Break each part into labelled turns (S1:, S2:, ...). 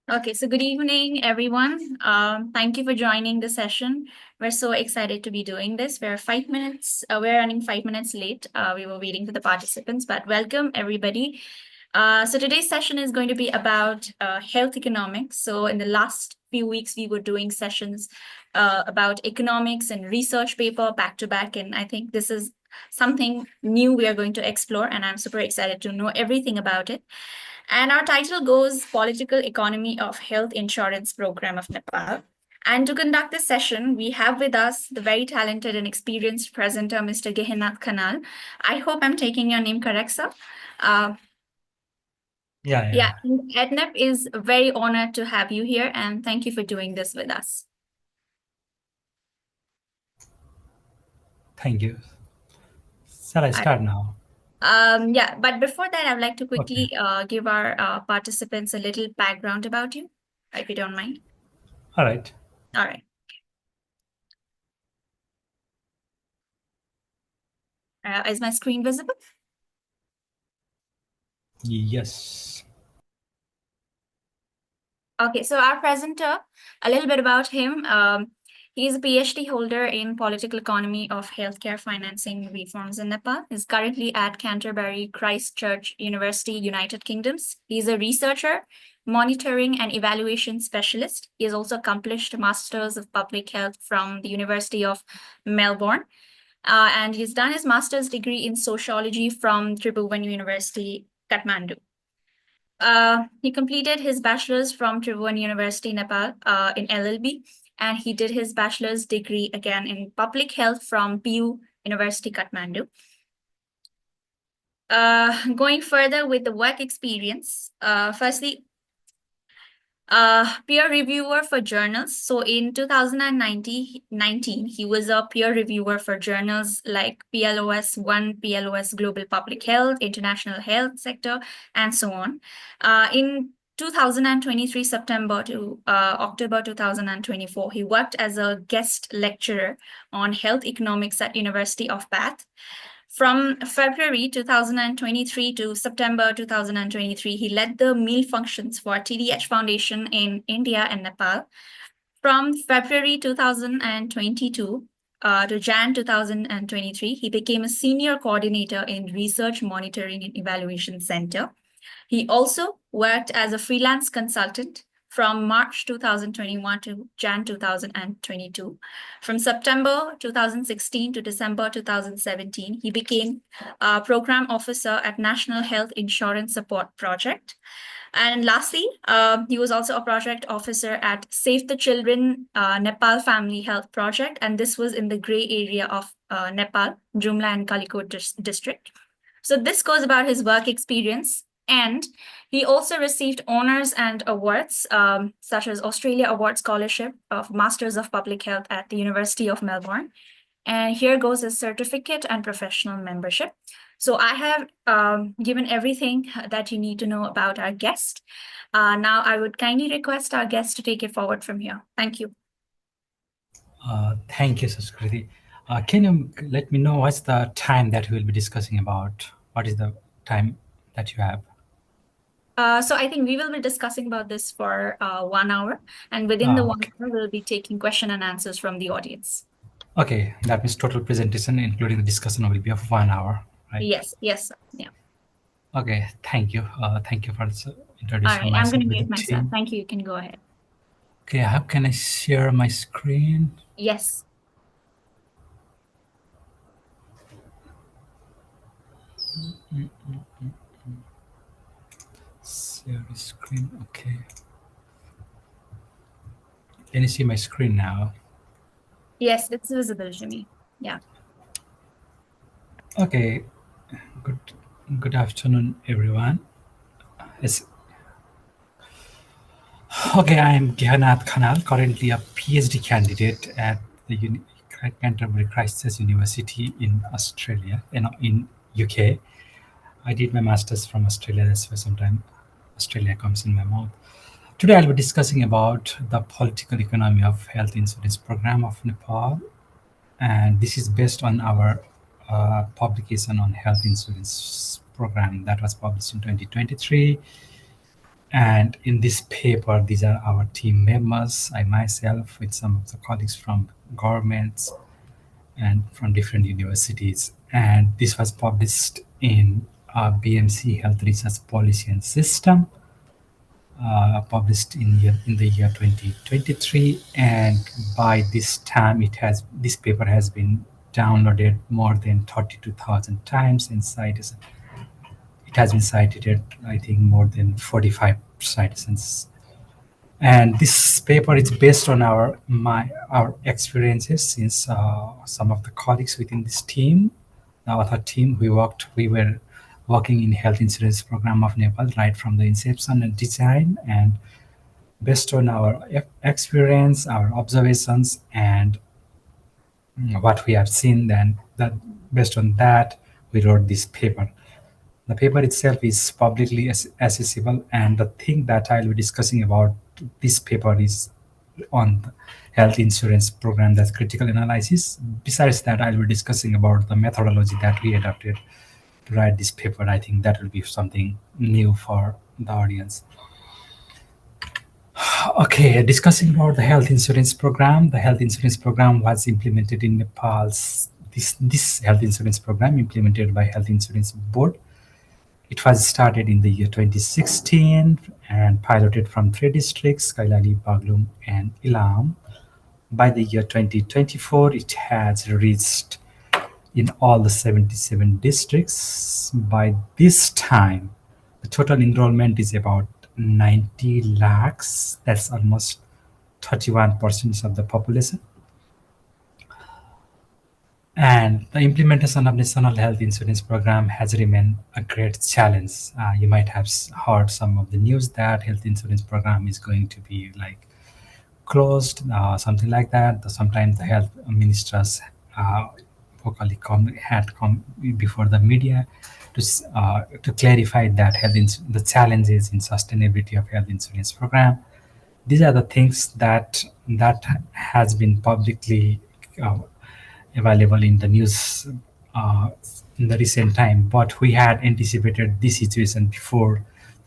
S1: Okay, so good evening, everyone. Thank you for joining the session. We're so excited to be doing this. We're running 5 minutes late. We were waiting for the participants, but welcome everybody. So today's session is going to be about health economics. So in the last few weeks, we were doing sessions about economics and research paper back to back. And I think this is something new we are going to explore, and I'm super excited to know everything about it. And our title goes Political Economy of Health Insurance Program of Nepal. And to conduct this session, we have with us the very talented and experienced presenter, Mr. Gehanath Khanal. I hope I'm taking your name correct, sir. Uh,
S2: Yeah,
S1: yeah,
S2: yeah.
S1: Ednep is very honored to have you here, and thank you for doing this with us.
S2: Thank you. Shall I
S1: All
S2: start now?
S1: right. Yeah, but before that, I'd like to
S2: Okay.
S1: quickly give our participants a little background about you, if you don't mind.
S2: All right.
S1: All right. Is my screen visible?
S2: Yes.
S1: Okay, so our presenter, a little bit about him. He's a PhD holder in political economy of healthcare financing reforms in Nepal. He's currently at Canterbury Christ Church University, United Kingdoms. He's a researcher, monitoring and evaluation specialist. He has also accomplished Masters of Public Health from the University of Melbourne. And he's done his master's degree in sociology from Tribhuvan University, Kathmandu. He completed his bachelor's from Tribhuvan University, Nepal, in LLB, and he did his bachelor's degree again in public health from PU University, Kathmandu. Going further with the work experience, firstly, peer reviewer for journals. So in 2019, he was a peer reviewer for journals like PLOS 1, PLOS Global Public Health, International Health Sector, and so on. In 2023, September to October 2024, he worked as a guest lecturer on health economics at University of Bath. From February 2023 to September 2023, he led the meal functions for TDH Foundation in India and Nepal. From February 2022 to Jan 2023, he became a senior coordinator in Research Monitoring and Evaluation Center. He also worked as a freelance consultant from March 2021 to Jan 2022. From September 2016 to December 2017, he became a program officer at National Health Insurance Support Project. And lastly, he was also a project officer at Save the Children Nepal Family Health Project, and this was in the gray area of Nepal, Jumla and Kalikot district. So this goes about his work experience. And he also received honors and awards, such as Australia Award Scholarship of Masters of Public Health at the University of Melbourne. And here goes his certificate and professional membership. So I have given everything that you need to know about our guest. Now I would kindly request our guest to take it forward from here. Thank you.
S2: Thank you, Suskriti. Can you let me know what's the time that we will be discussing about? What is the time that you have?
S1: So I think we will be discussing about this for 1 hour, and within the one
S2: Okay.
S1: hour, we'll be taking question and answers from the audience.
S2: Okay. That means total presentation, including the discussion, will be of 1 hour, right?
S1: Yes, yes, sir. Yeah.
S2: Okay. Thank you. Thank you for
S1: All
S2: introducing
S1: right, I'm going
S2: myself
S1: to
S2: with the
S1: mute myself.
S2: team.
S1: Thank you. You can go ahead.
S2: Okay. How can I share my screen?
S1: Yes.
S2: Share the screen. Okay. Can you see my screen now?
S1: Yes, it's visible to me. Yeah.
S2: Okay. Good. Good afternoon, everyone. Yes. Okay, I am Gehanath Khanal, currently a PhD candidate at the Canterbury Christ Church University in Australia, in UK. I did my masters from Australia. That's why sometimes Australia comes in my mouth. Today, I'll be discussing about the political economy of health insurance program of Nepal, and this is based on our publication on health insurance program that was published in 2023. And in this paper, these are our team members, I myself, with some of the colleagues from governments and from different universities. And this was published in BMC Health Research Policy and System, published in the year 2023. And by this time, this paper has been downloaded more than 32,000 times, and it has been cited, I think, more than 45 citations. And this paper is based on our experiences, since some of the colleagues within this team, the author team, we were working in health insurance program of Nepal right from the inception and design. And based on our experience, our observations, and what we have seen, then that based on that, we wrote this paper. The paper itself is publicly accessible, and the thing that I'll be discussing about this paper is on the health insurance program, that's critical analysis. Besides that, I'll be discussing about the methodology that we adopted to write this paper. I think that will be something new for the audience. Okay, discussing about the health insurance program. The health insurance program was implemented in Nepal's, this health insurance program implemented by Health Insurance Board. It was started in the year 2016 and piloted from 3 districts, Kailali, Baglum, and Ilam. By the year 2024, it has reached in all the 77 districts. By this time, the total enrollment is about 90 lakhs. That's almost 31% of the population. And the implementation of National Health Insurance Program has remained a great challenge. You might have heard some of the news that health insurance program is going to be like closed, something like that. Sometimes the health ministers vocally had come before the media to clarify that the challenges in sustainability of health insurance program. These are the things that has been publicly available in the news in the recent time, but we had anticipated this situation before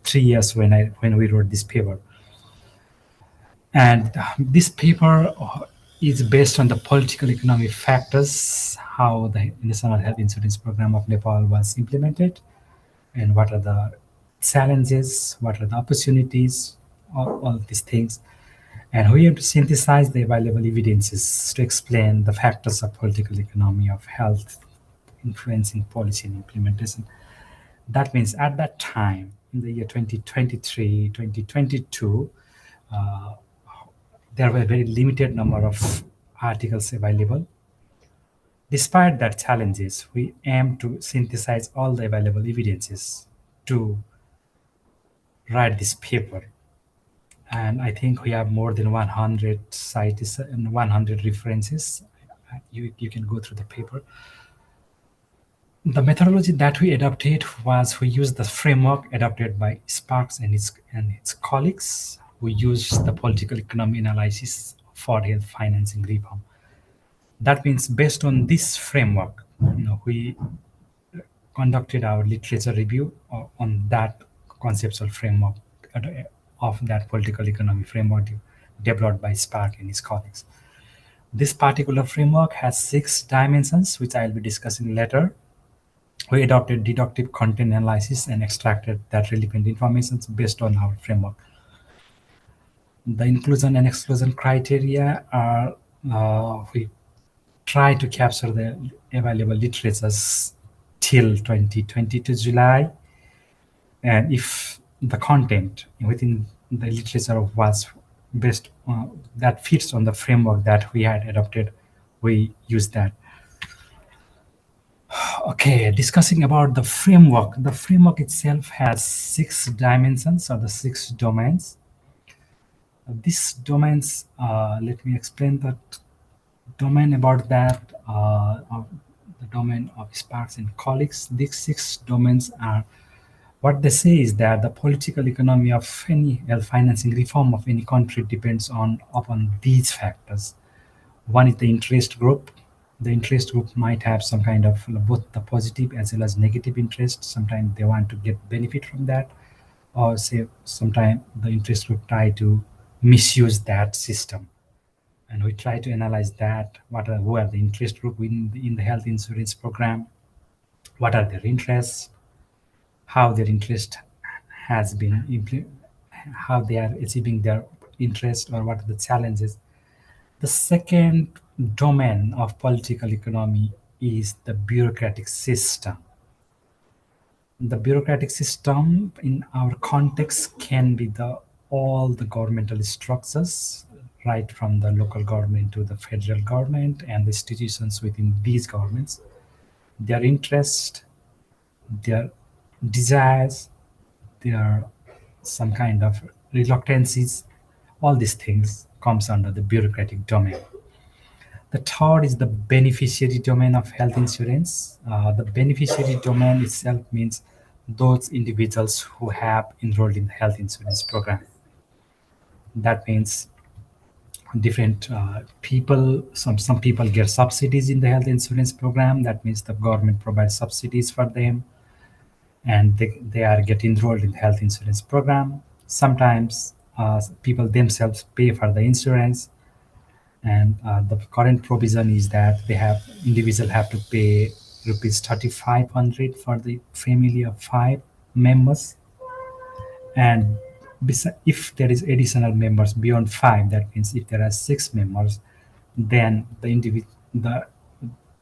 S2: 3 years when we wrote this paper. And this paper is based on the political economic factors, how the National Health Insurance Program of Nepal was implemented, and what are the challenges, what are the opportunities, all these things. And we have to synthesize the available evidences to explain the factors of political economy of health influencing policy and implementation. That means at that time, in the year 2023, 2022, there were a very limited number of articles available. Despite that challenges, we aim to synthesize all the available evidences to write this paper. And I think we have more than 100 sites and 100 references. You can go through the paper. The methodology that we adopted was we used the framework adopted by Sparks and its colleagues. We used the political economy analysis for health financing reform. That means based on this framework, we conducted our literature review on that conceptual framework of that political economy framework developed by Spark and his colleagues. This particular framework has 6 dimensions, which I'll be discussing later. We adopted deductive content analysis and extracted that relevant information based on our framework. The inclusion and exclusion criteria are, we try to capture the available literatures till 2022 July. And if the content within the literature was based that fits on the framework that we had adopted, we use that. Okay, discussing about the framework. The framework itself has 6 dimensions, or the 6 domains. These domains, let me explain that domain about that, the domain of Sparks and colleagues. These 6 domains are, what they say is that the political economy of any health financing reform of any country depends upon these factors. One is the interest group. The interest group might have some kind of both the positive as well as negative interest. Sometimes they want to get benefit from that, or say sometimes the interest group try to misuse that system. And we try to analyze that, who are the interest group in the health insurance program, what are their interests, how their interest has been how they are achieving their interest, or what are the challenges. The second domain of political economy is the bureaucratic system. The bureaucratic system in our context can be the all the governmental structures, right from the local government to the federal government and the institutions within these governments, their interest, their desires, their some kind of reluctances, all these things comes under the bureaucratic domain. The third is the beneficiary domain of health insurance. The beneficiary domain itself means those individuals who have enrolled in the health insurance program. That means different people, some people get subsidies in the health insurance program. That means the government provides subsidies for them, and they are get enrolled in the health insurance program. Sometimes people themselves pay for the insurance, and the current provision is that individual have to pay rupees 3500 for the family of 5 members, and if there is additional members beyond 5, that means if there are 6 members, then the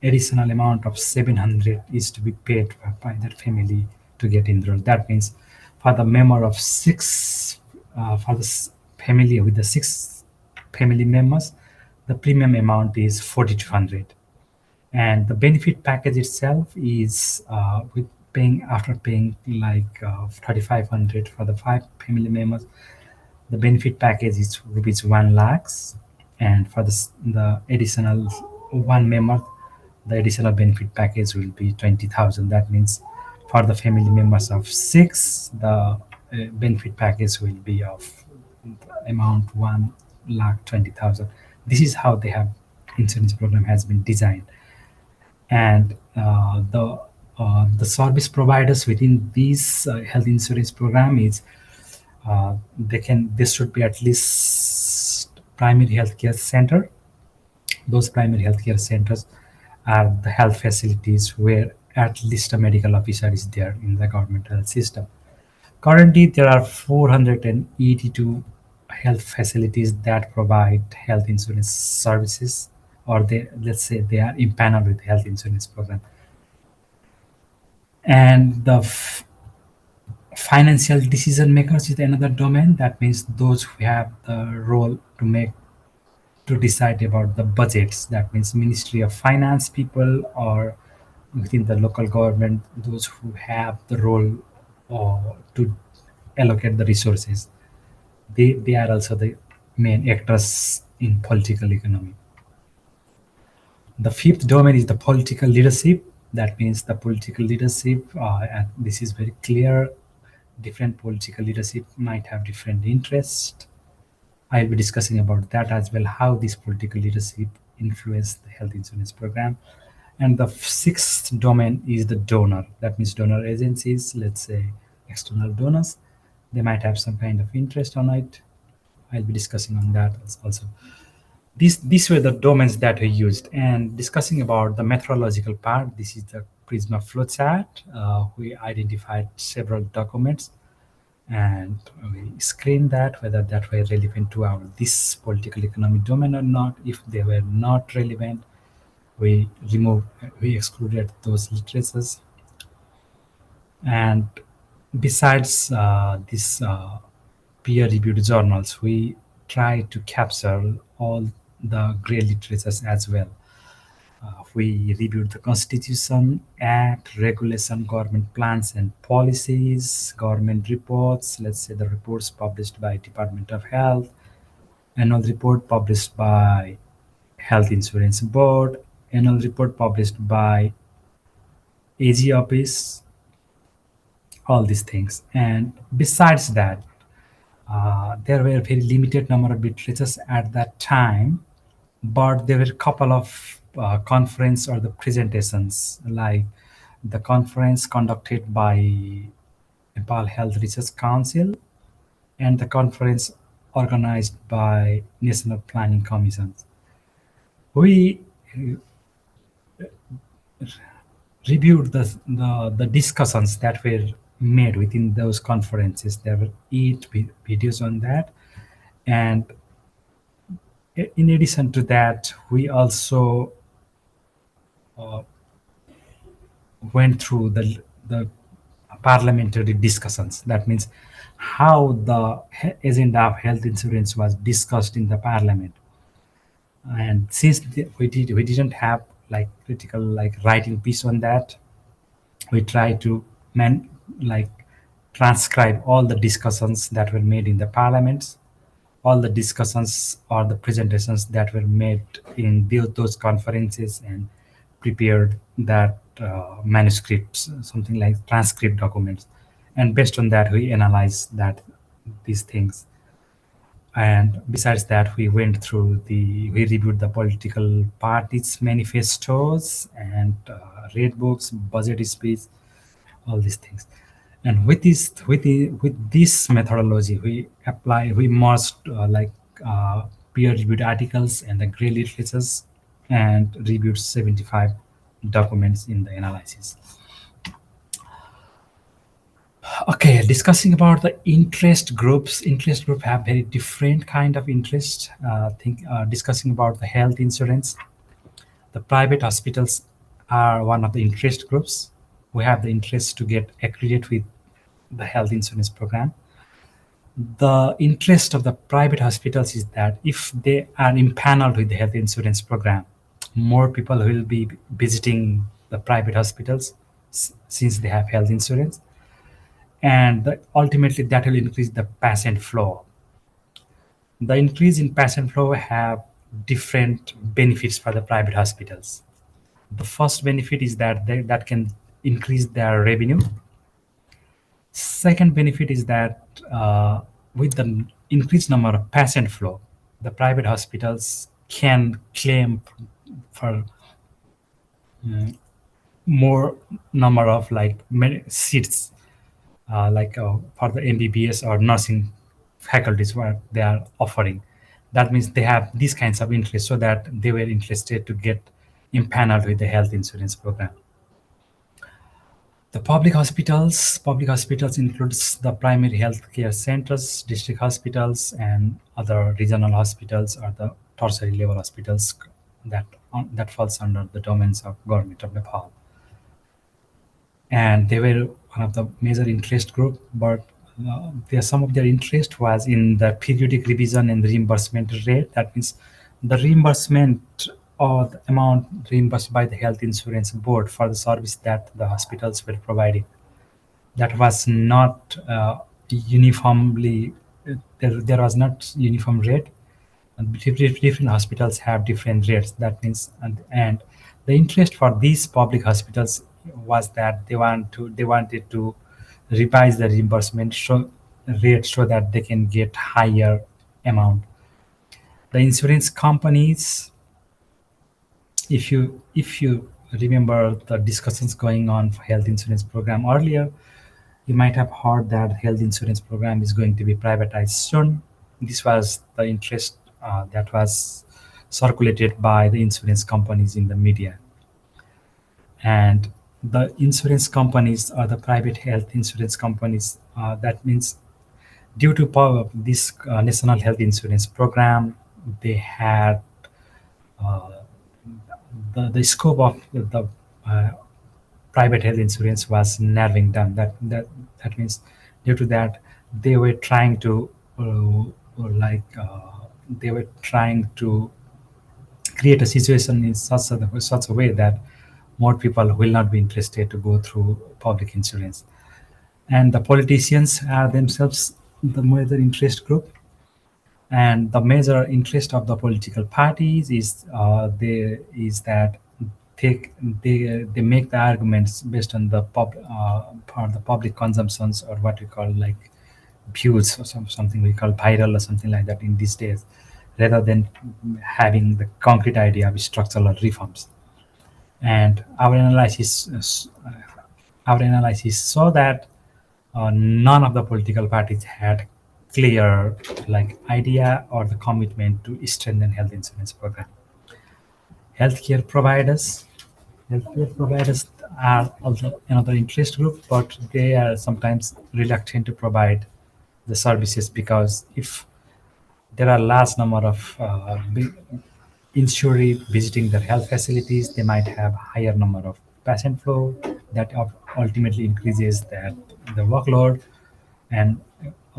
S2: additional amount of 700 is to be paid by that family to get enrolled. That means for the member of 6, for the family with the 6 family members, the premium amount is 4200, and the benefit package itself is with paying after paying like 3500 for the 5 family members, the benefit package is rupees 1 lakhs, and for the additional 1 member, the additional benefit package will be 20,000. That means for the family members of 6, the benefit package will be of amount 1,20,000. This is how the have insurance program has been designed, and the service providers within this health insurance program is there should be at least primary healthcare center. Those primary healthcare centers are the health facilities where at least a medical officer is there in the government health system. Currently, there are 482 health facilities that provide health insurance services, or let's say they are impaneled with health insurance program. And the financial decision makers is another domain. That means those who have the role to decide about the budgets. That means Ministry of Finance people, or within the local government, those who have the role to allocate the resources. They are also the main actors in political economy. The fifth domain is the political leadership. That means the political leadership, and this is very clear. Different political leadership might have different interests. I'll be discussing about that as well, how this political leadership influence the health insurance program. And the sixth domain is the donor. That means donor agencies, let's say external donors. They might have some kind of interest on it. I'll be discussing on that also. These were the domains that we used. And discussing about the methodological part, this is the Prisma flowchart. We identified several documents, and we screened that whether that were relevant to our this political economic domain or not. If they were not relevant, we excluded those literatures. And besides these peer-reviewed journals, we try to capture all the gray literatures as well. We reviewed the Constitution, Act, Regulation, government plans and policies, government reports, let's say the reports published by Department of Health, annual report published by Health Insurance Board, annual report published by AG Office, all these things. And besides that, there were very limited number of literatures at that time, but there were a couple of conference or the presentations, like the conference conducted by Nepal Health Research Council, and the conference organized by National Planning Commission. We reviewed the discussions that were made within those conferences. There were 8 videos on that. And in addition to that, we also uh, went through the parliamentary discussions. That means how the agenda of health insurance was discussed in the parliament. And since we didn't have like critical like writing piece on that, we try to like transcribe all the discussions that were made in the parliaments, all the discussions or the presentations that were made in those conferences, and prepared that manuscripts, something like transcript documents. And based on that, we analyze that these things. And besides that, we reviewed the political parties' manifestos and read books, budget speech, all these things. And with this methodology, we must peer-reviewed articles and the gray literatures, and reviewed 75 documents in the analysis. Okay, discussing about the interest groups. Interest group have very different kind of interest. Discussing about the health insurance, the private hospitals are one of the interest groups. We have the interest to get accredited with the health insurance program. The interest of the private hospitals is that if they are impaneled with the health insurance program, more people will be visiting the private hospitals since they have health insurance, and ultimately that will increase the patient flow. The increase in patient flow have different benefits for the private hospitals. The first benefit is that can increase their revenue. Second benefit is that with the increased number of patient flow, the private hospitals can claim for more number of like seats, for the MBBS or nursing faculties where they are offering. That means they have these kinds of interest, so that they were interested to get impaneled with the health insurance program. The public hospitals includes the primary health care centers, district hospitals, and other regional hospitals, or the tertiary level hospitals that falls under the domains of government of Nepal. And they were one of the major interest group, but some of their interest was in the periodic revision and reimbursement rate. That means the reimbursement or the amount reimbursed by the health insurance board for the service that the hospitals were providing. That was not uniformly, there was not uniform rate. And different hospitals have different rates. That means, and the interest for these public hospitals was that they wanted to revise the reimbursement rate so that they can get higher amount. The insurance companies, if you remember the discussions going on for health insurance program earlier, you might have heard that health insurance program is going to be privatized soon. This was the interest that was circulated by the insurance companies in the media. And the insurance companies, or the private health insurance companies, that means due to this national health insurance program, they had the scope of the private health insurance was narrowing down. That means due to that, they were trying to create a situation in such a way that more people will not be interested to go through public insurance. And the politicians are themselves the major interest group. And the major interest of the political parties is that they make the arguments based on the for the public consumptions, or what we call like views, or something we call viral or something like that in these days, rather than having the concrete idea of structural reforms. And our analysis saw that none of the political parties had clear idea or the commitment to strengthen health insurance program. Healthcare providers, healthcare providers are also another interest group, but they are sometimes reluctant to provide the services because if there are large number of insurers visiting their health facilities, they might have higher number of patient flow that ultimately increases the workload. And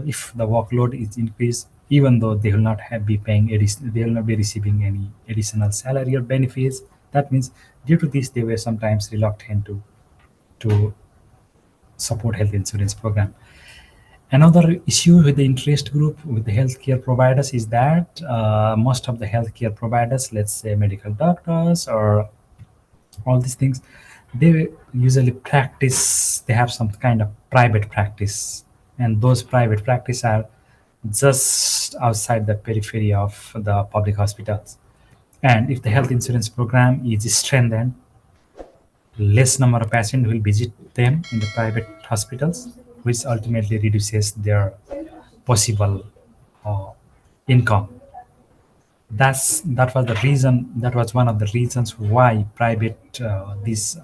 S2: if the workload is increased, even though they will not be paying they will not be receiving any additional salary or benefits. That means due to this, they were sometimes reluctant to support health insurance program. Another issue with the interest group with the healthcare providers is that most of the healthcare providers, let's say medical doctors or all these things, they usually practice, they have some kind of private practice, and those private practice are just outside the periphery of the public hospitals. And if the health insurance program is strengthened, less number of patients will visit them in the private hospitals, which ultimately reduces their possible uh, income. That was one of the reasons why these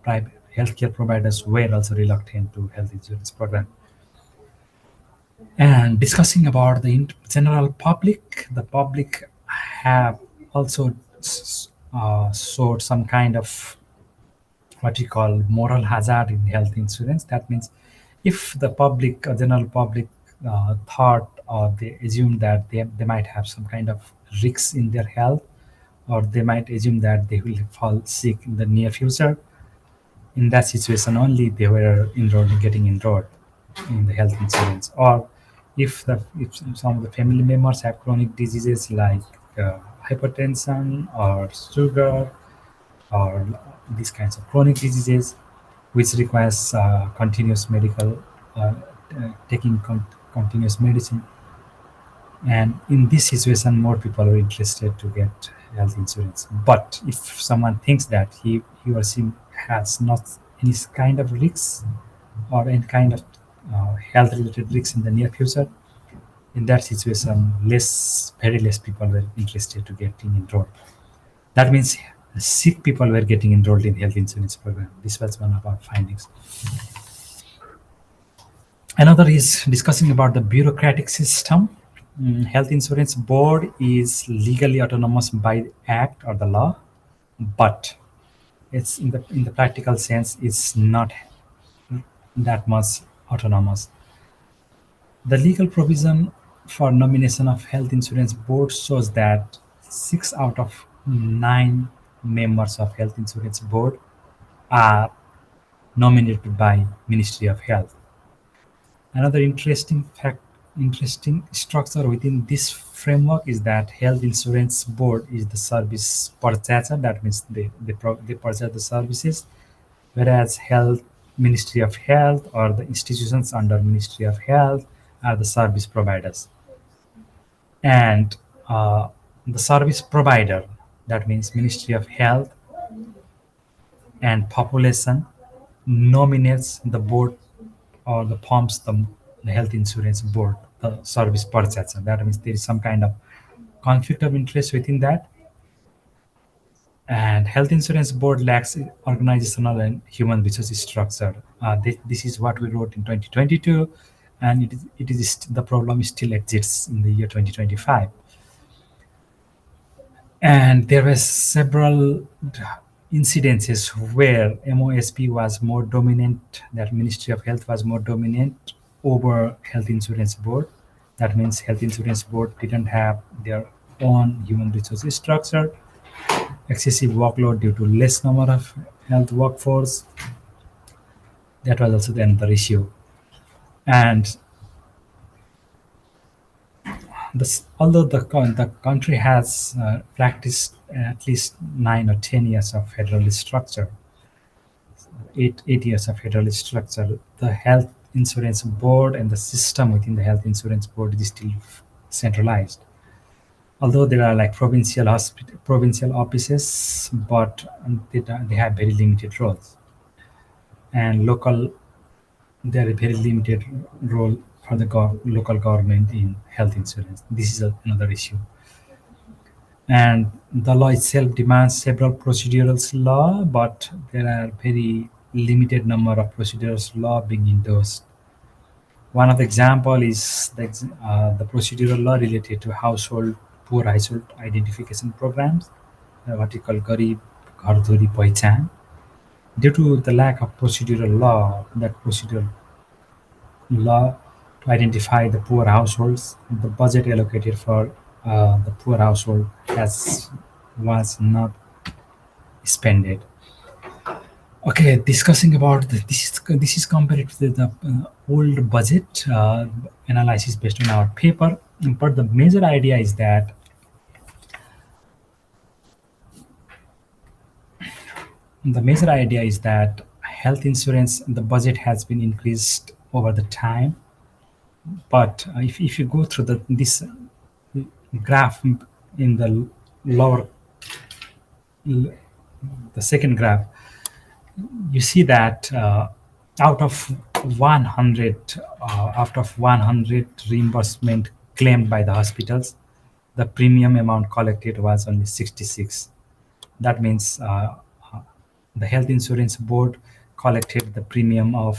S2: private healthcare providers were also reluctant to health insurance program. And discussing about the general public, the public have also showed some kind of what we call moral hazard in health insurance. That means if the public, general public, thought or they assume that they might have some kind of risks in their health, or they might assume that they will fall sick in the near future, in that situation only they were getting enrolled in the health insurance. Or if some of the family members have chronic diseases like hypertension or sugar or these kinds of chronic diseases which requires continuous medical taking continuous medicine. And in this situation, more people are interested to get health insurance. But if someone thinks that he or she has not any kind of risks or any kind of health related risks in the near future, in that situation, very less people were interested to getting enrolled. That means sick people were getting enrolled in health insurance program. This was one of our findings. Another is discussing about the bureaucratic system. Health insurance board is legally autonomous by act or the law, but it's in the practical sense it's not that much autonomous. The legal provision for nomination of health insurance board shows that 6 out of 9 members of health insurance board are nominated by Ministry of Health. Another interesting structure within this framework is that health insurance board is the service purchaser. That means they purchase the services, whereas health Ministry of Health or the institutions under Ministry of Health are the service providers. And the service provider, that means Ministry of Health and Population, nominates the board or the forms the health insurance board, the service purchaser. That means there is some kind of conflict of interest within that. And health insurance board lacks organizational and human resources structure. This is what we wrote in 2022, and it is the problem still exists in the year 2025. And there were several incidences where MOSP was more dominant, that Ministry of Health was more dominant over Health Insurance Board. That means Health Insurance Board didn't have their own human resources structure, excessive workload due to less number of health workforce. That was also another issue. And although the country has practiced at least 9 or 10 years of federal structure, eight years of federal structure, the health insurance board and the system within the health insurance board is still centralized. Although there are like provincial offices, but they have very limited roles. And local They are a very limited role for the local government in health insurance. This is another issue. And the law itself demands several procedural law, but there are very limited number of procedural law being endorsed. One of the example is the procedural law related to poor household identification programs, what we call Garib Ghar Dhori Pehchan. Due to the lack of procedural law, that procedural law to identify the poor households, the budget allocated for the poor household has was not spended. Okay, discussing about this is compared to the old budget analysis based on our paper, but the major idea is that health insurance the budget has been increased over the time, but if you go through this graph in the lower the second graph, you see that out of 100 reimbursement claimed by the hospitals, the premium amount collected was only 66. That means the health insurance board collected the premium of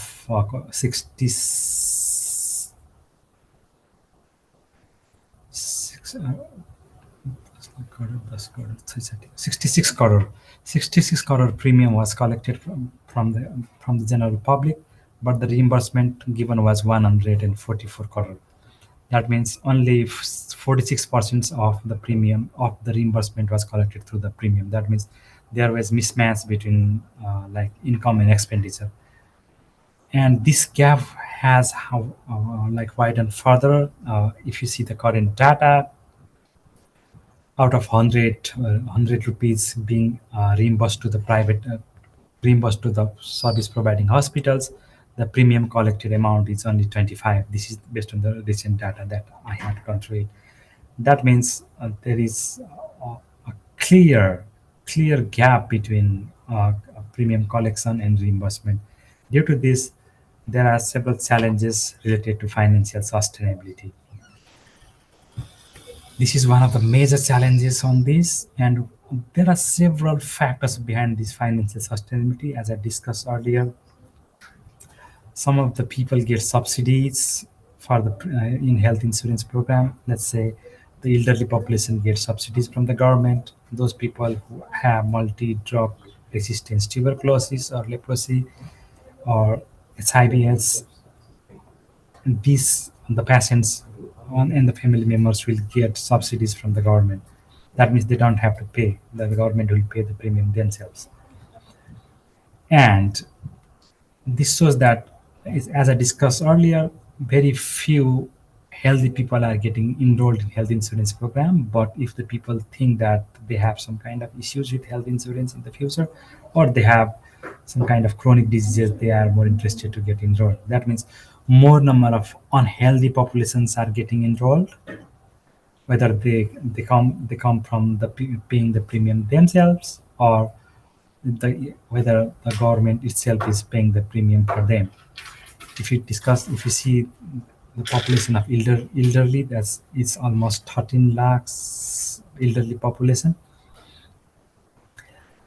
S2: 66 crore. 66 crore premium was collected from the general public, but the reimbursement given was 144 crore. That means only 46% of the premium of the reimbursement was collected through the premium. That means there was mismatch between like income and expenditure, and this gap has like widened further. If you see the current data, out of 100 rupees being reimbursed to the service providing hospitals, the premium collected amount is only 25. This is based on the recent data that I had gone through it. That means there is a clear gap between premium collection and reimbursement. Due to this, there are several challenges related to financial sustainability. This is one of the major challenges on this, and there are several factors behind this financial sustainability. As I discussed earlier, some of the people get subsidies for the in health insurance program. Let's say the elderly population gets subsidies from the government. Those people who have multi-drug resistant tuberculosis or leprosy or HIVs, these the patients and the family members will get subsidies from the government. That means they don't have to pay. The government will pay the premium themselves. And this shows that, as I discussed earlier, very few healthy people are getting enrolled in health insurance program. But if the people think that they have some kind of issues with health insurance in the future, or they have some kind of chronic diseases, they are more interested to get enrolled. That means more number of unhealthy populations are getting enrolled, whether they come from the paying the premium themselves, or whether the government itself is paying the premium for them. If you see the population of elderly, it's almost 13 lakhs elderly population,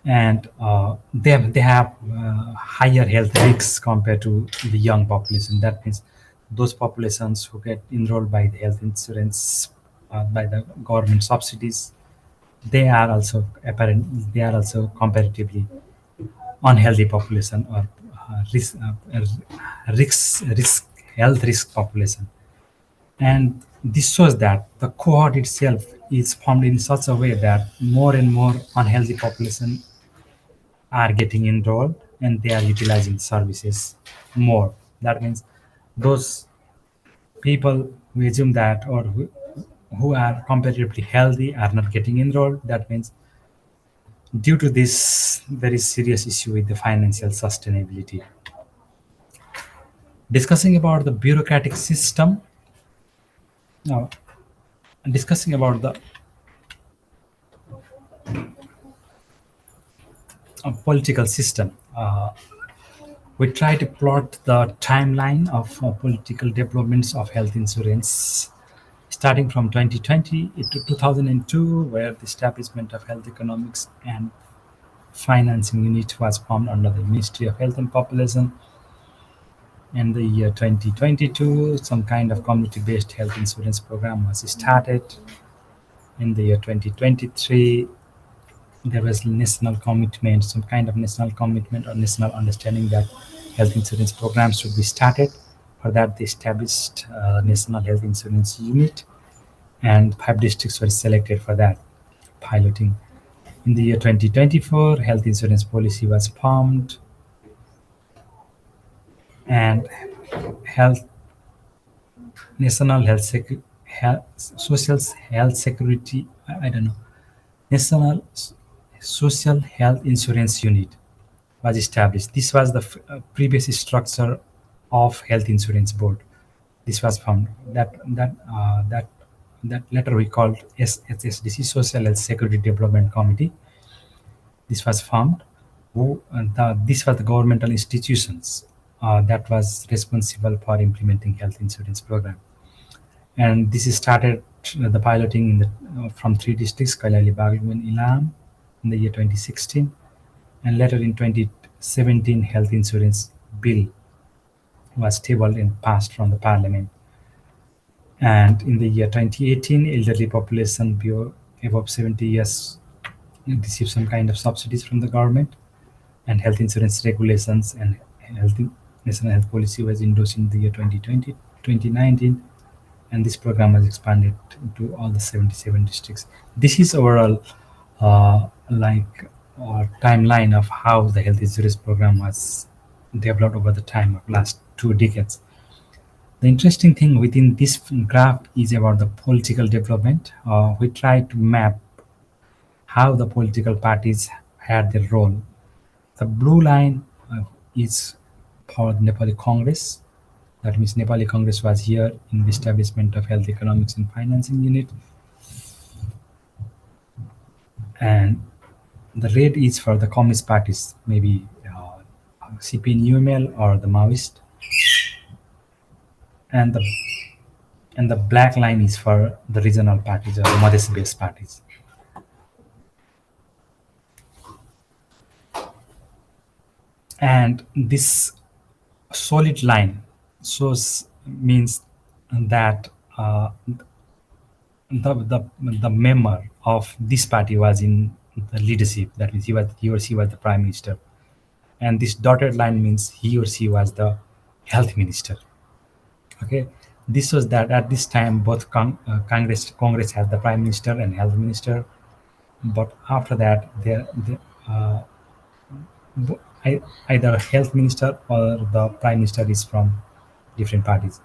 S2: and they have higher health risks compared to the young population. That means those populations who get enrolled by the health insurance by the government subsidies, they are also comparatively unhealthy population, or risk health risk population. And this shows that the cohort itself is formed in such a way that more and more unhealthy population are getting enrolled, and they are utilizing services more. That means those people we assume that, or who are comparatively healthy, are not getting enrolled. That means due to this very serious issue with the financial sustainability. Discussing about the bureaucratic system, now discussing about the political system, We try to plot the timeline of political developments of health insurance starting from 2020 to 2002, where the establishment of health economics and financing unit was formed under the Ministry of Health and Population. In the year 2022, some kind of community-based health insurance program was started. In the year 2023, there was national commitment, some kind of national commitment or national understanding that health insurance programs should be started. For that, they established a national health insurance unit, and 5 districts were selected for that piloting. In the year 2024, health insurance policy was formed, and health national social health security. I don't know. National Social Health Insurance Unit was established. This was the previous structure of Health Insurance Board. This was found that later we called SHSDC, Social Health Security Development Committee. This was formed. These were the governmental institutions that was responsible for implementing health insurance program. And this is started the piloting in from 3 districts, Kailali, Baghlan, and Ilam, in the year 2016, and later in 2017, health insurance bill was tabled and passed from the parliament. And in the year 2018, elderly population above 70 years receive some kind of subsidies from the government, and health insurance regulations and health, national health policy was endorsed in the year 2020, 2019, and this program was expanded to all the 77 districts. This is overall timeline of how the health insurance program was developed over the time of last 2 decades. The interesting thing within this graph is about the political development. We try to map how the political parties had their role. The blue line is for the Nepali Congress. That means Nepali Congress was here in the establishment of Health Economics and Financing Unit. And the red is for the communist parties, maybe CPN UML or the Maoist. And the black line is for the regional parties or the Madhya-based parties. And this solid line means that the member of this party was in the leadership. That means he or she was the prime minister. And this dotted line means he or she was the health minister. Okay, this was that at this time both Congress has the prime minister and health minister, but after that either health minister or the prime minister is from different parties.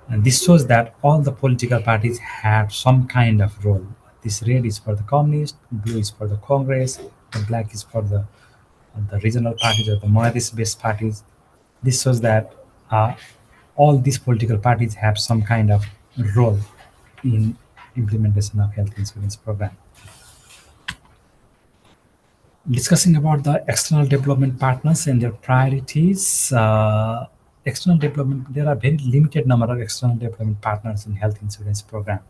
S2: And this shows that all the political parties had some kind of role. This red is for the communist, blue is for the Congress, the black is for the regional parties or the Maoist-based parties. This shows that all these political parties have some kind of role in implementation of health insurance program. Discussing about the external development partners and their priorities. External development, there are very limited number of external development partners in health insurance program.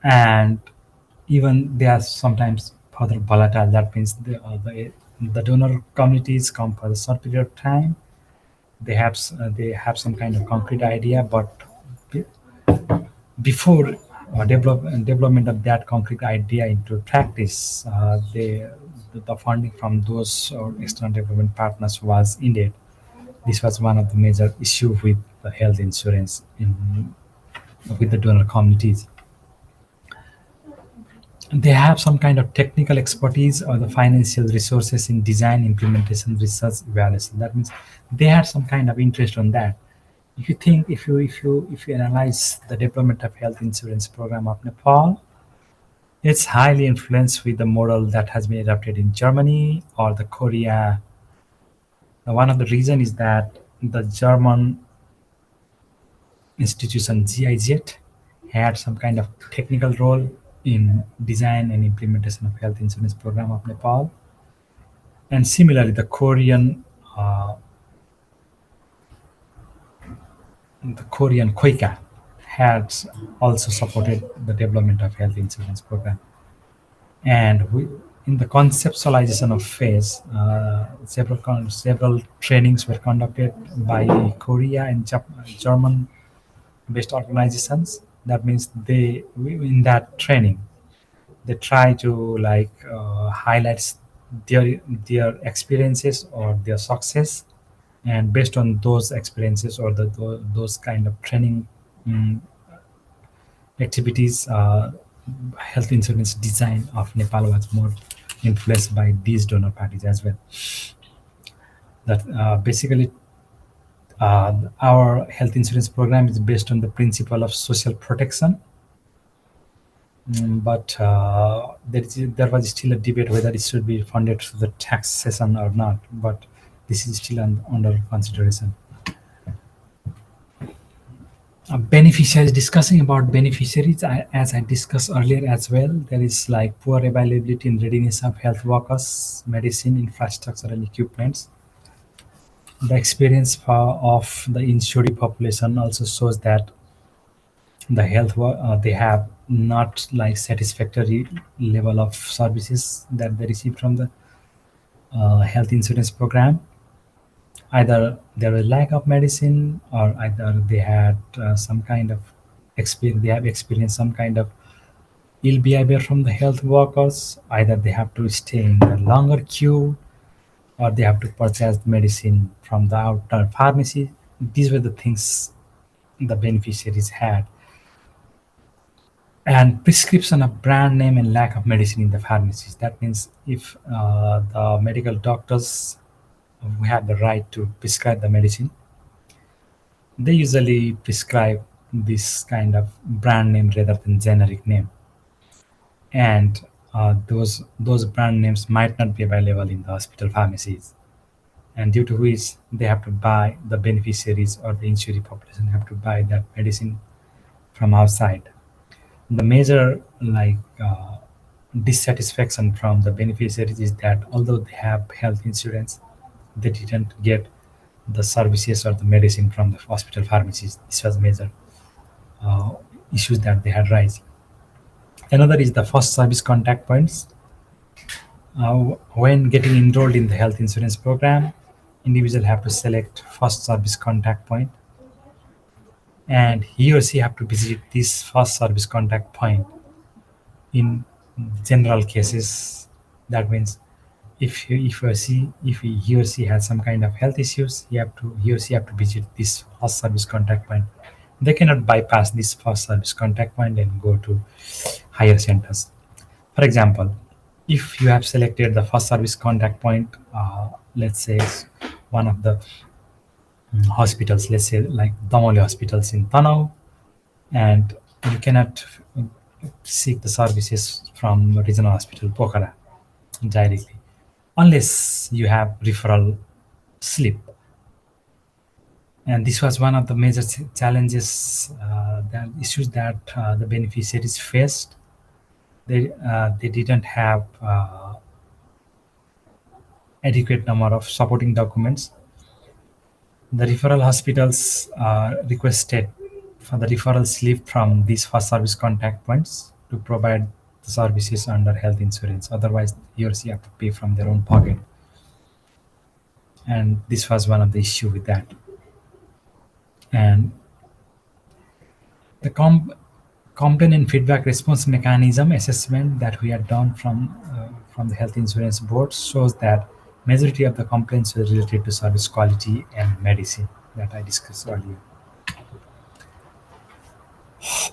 S2: And even they are sometimes further volatile. That means the donor communities come for a short period of time. They have some kind of concrete idea, but before development of that concrete idea into practice, the funding from those external development partners was ended. This was one of the major issues with the health insurance with the donor communities. They have some kind of technical expertise or the financial resources in design, implementation, research, evaluation. That means they had some kind of interest on that. If you analyze the development of health insurance program of Nepal, it's highly influenced with the model that has been adopted in Germany or the Korea. Now, one of the reason is that the German institution GIZ had some kind of technical role in design and implementation of health insurance program of Nepal. And similarly, the Korean the Korean Koika had also supported the development of health insurance program. And in the conceptualization of phase, several trainings were conducted by Korea and German-based organizations. That means in that training, they try to highlight their experiences or their success, and based on those experiences or those kind of training mm, activities, health insurance design of Nepal was more influenced by these donor parties as well. That basically our health insurance program is based on the principle of social protection. But there was still a debate whether it should be funded through the taxation or not. But this is still under consideration. Beneficiaries, discussing about beneficiaries, as I discussed earlier as well, there is like poor availability and readiness of health workers, medicine, infrastructure, and equipments. The experience of the insured population also shows that the they have not like satisfactory level of services that they receive from the health insurance program. Either there was lack of medicine, or either they had some kind of experience. They have experienced some kind of ill behavior from the health workers. Either they have to stay in a longer queue, or they have to purchase medicine from the outer pharmacy. These were the things the beneficiaries had. And prescription of brand name and lack of medicine in the pharmacies. That means if the medical doctors who have the right to prescribe the medicine, they usually prescribe this kind of brand name rather than generic name. And those brand names might not be available in the hospital pharmacies, and due to which they have to buy, the beneficiaries or the insured population have to buy that medicine from outside. The major dissatisfaction from the beneficiaries is that although they have health insurance, they didn't get the services or the medicine from the hospital pharmacies. This was major uh, issues that they had raised. Another is the first service contact points. When getting enrolled in the health insurance program, individual have to select first service contact point, and he or she have to visit this first service contact point in general cases. That means if he or she has some kind of health issues, he or she have to visit this first service contact point. They cannot bypass this first service contact point and go to higher centers. For example, if you have selected the first service contact point, let's say it's one of the hospitals, let's say like Damoli hospitals in Tanau, and you cannot seek the services from regional hospital Pokhara directly unless you have referral slip. And this was one of the major challenges, the issues that the beneficiaries faced. They didn't have adequate number of supporting documents. The referral hospitals requested for the referral slip from these first service contact points to provide the services under health insurance. Otherwise, he or she have to pay from their own pocket. And this was one of the issue with that. And the complaint and feedback response mechanism assessment that we had done from the health insurance board shows that majority of the complaints were related to service quality and medicine that I discussed earlier.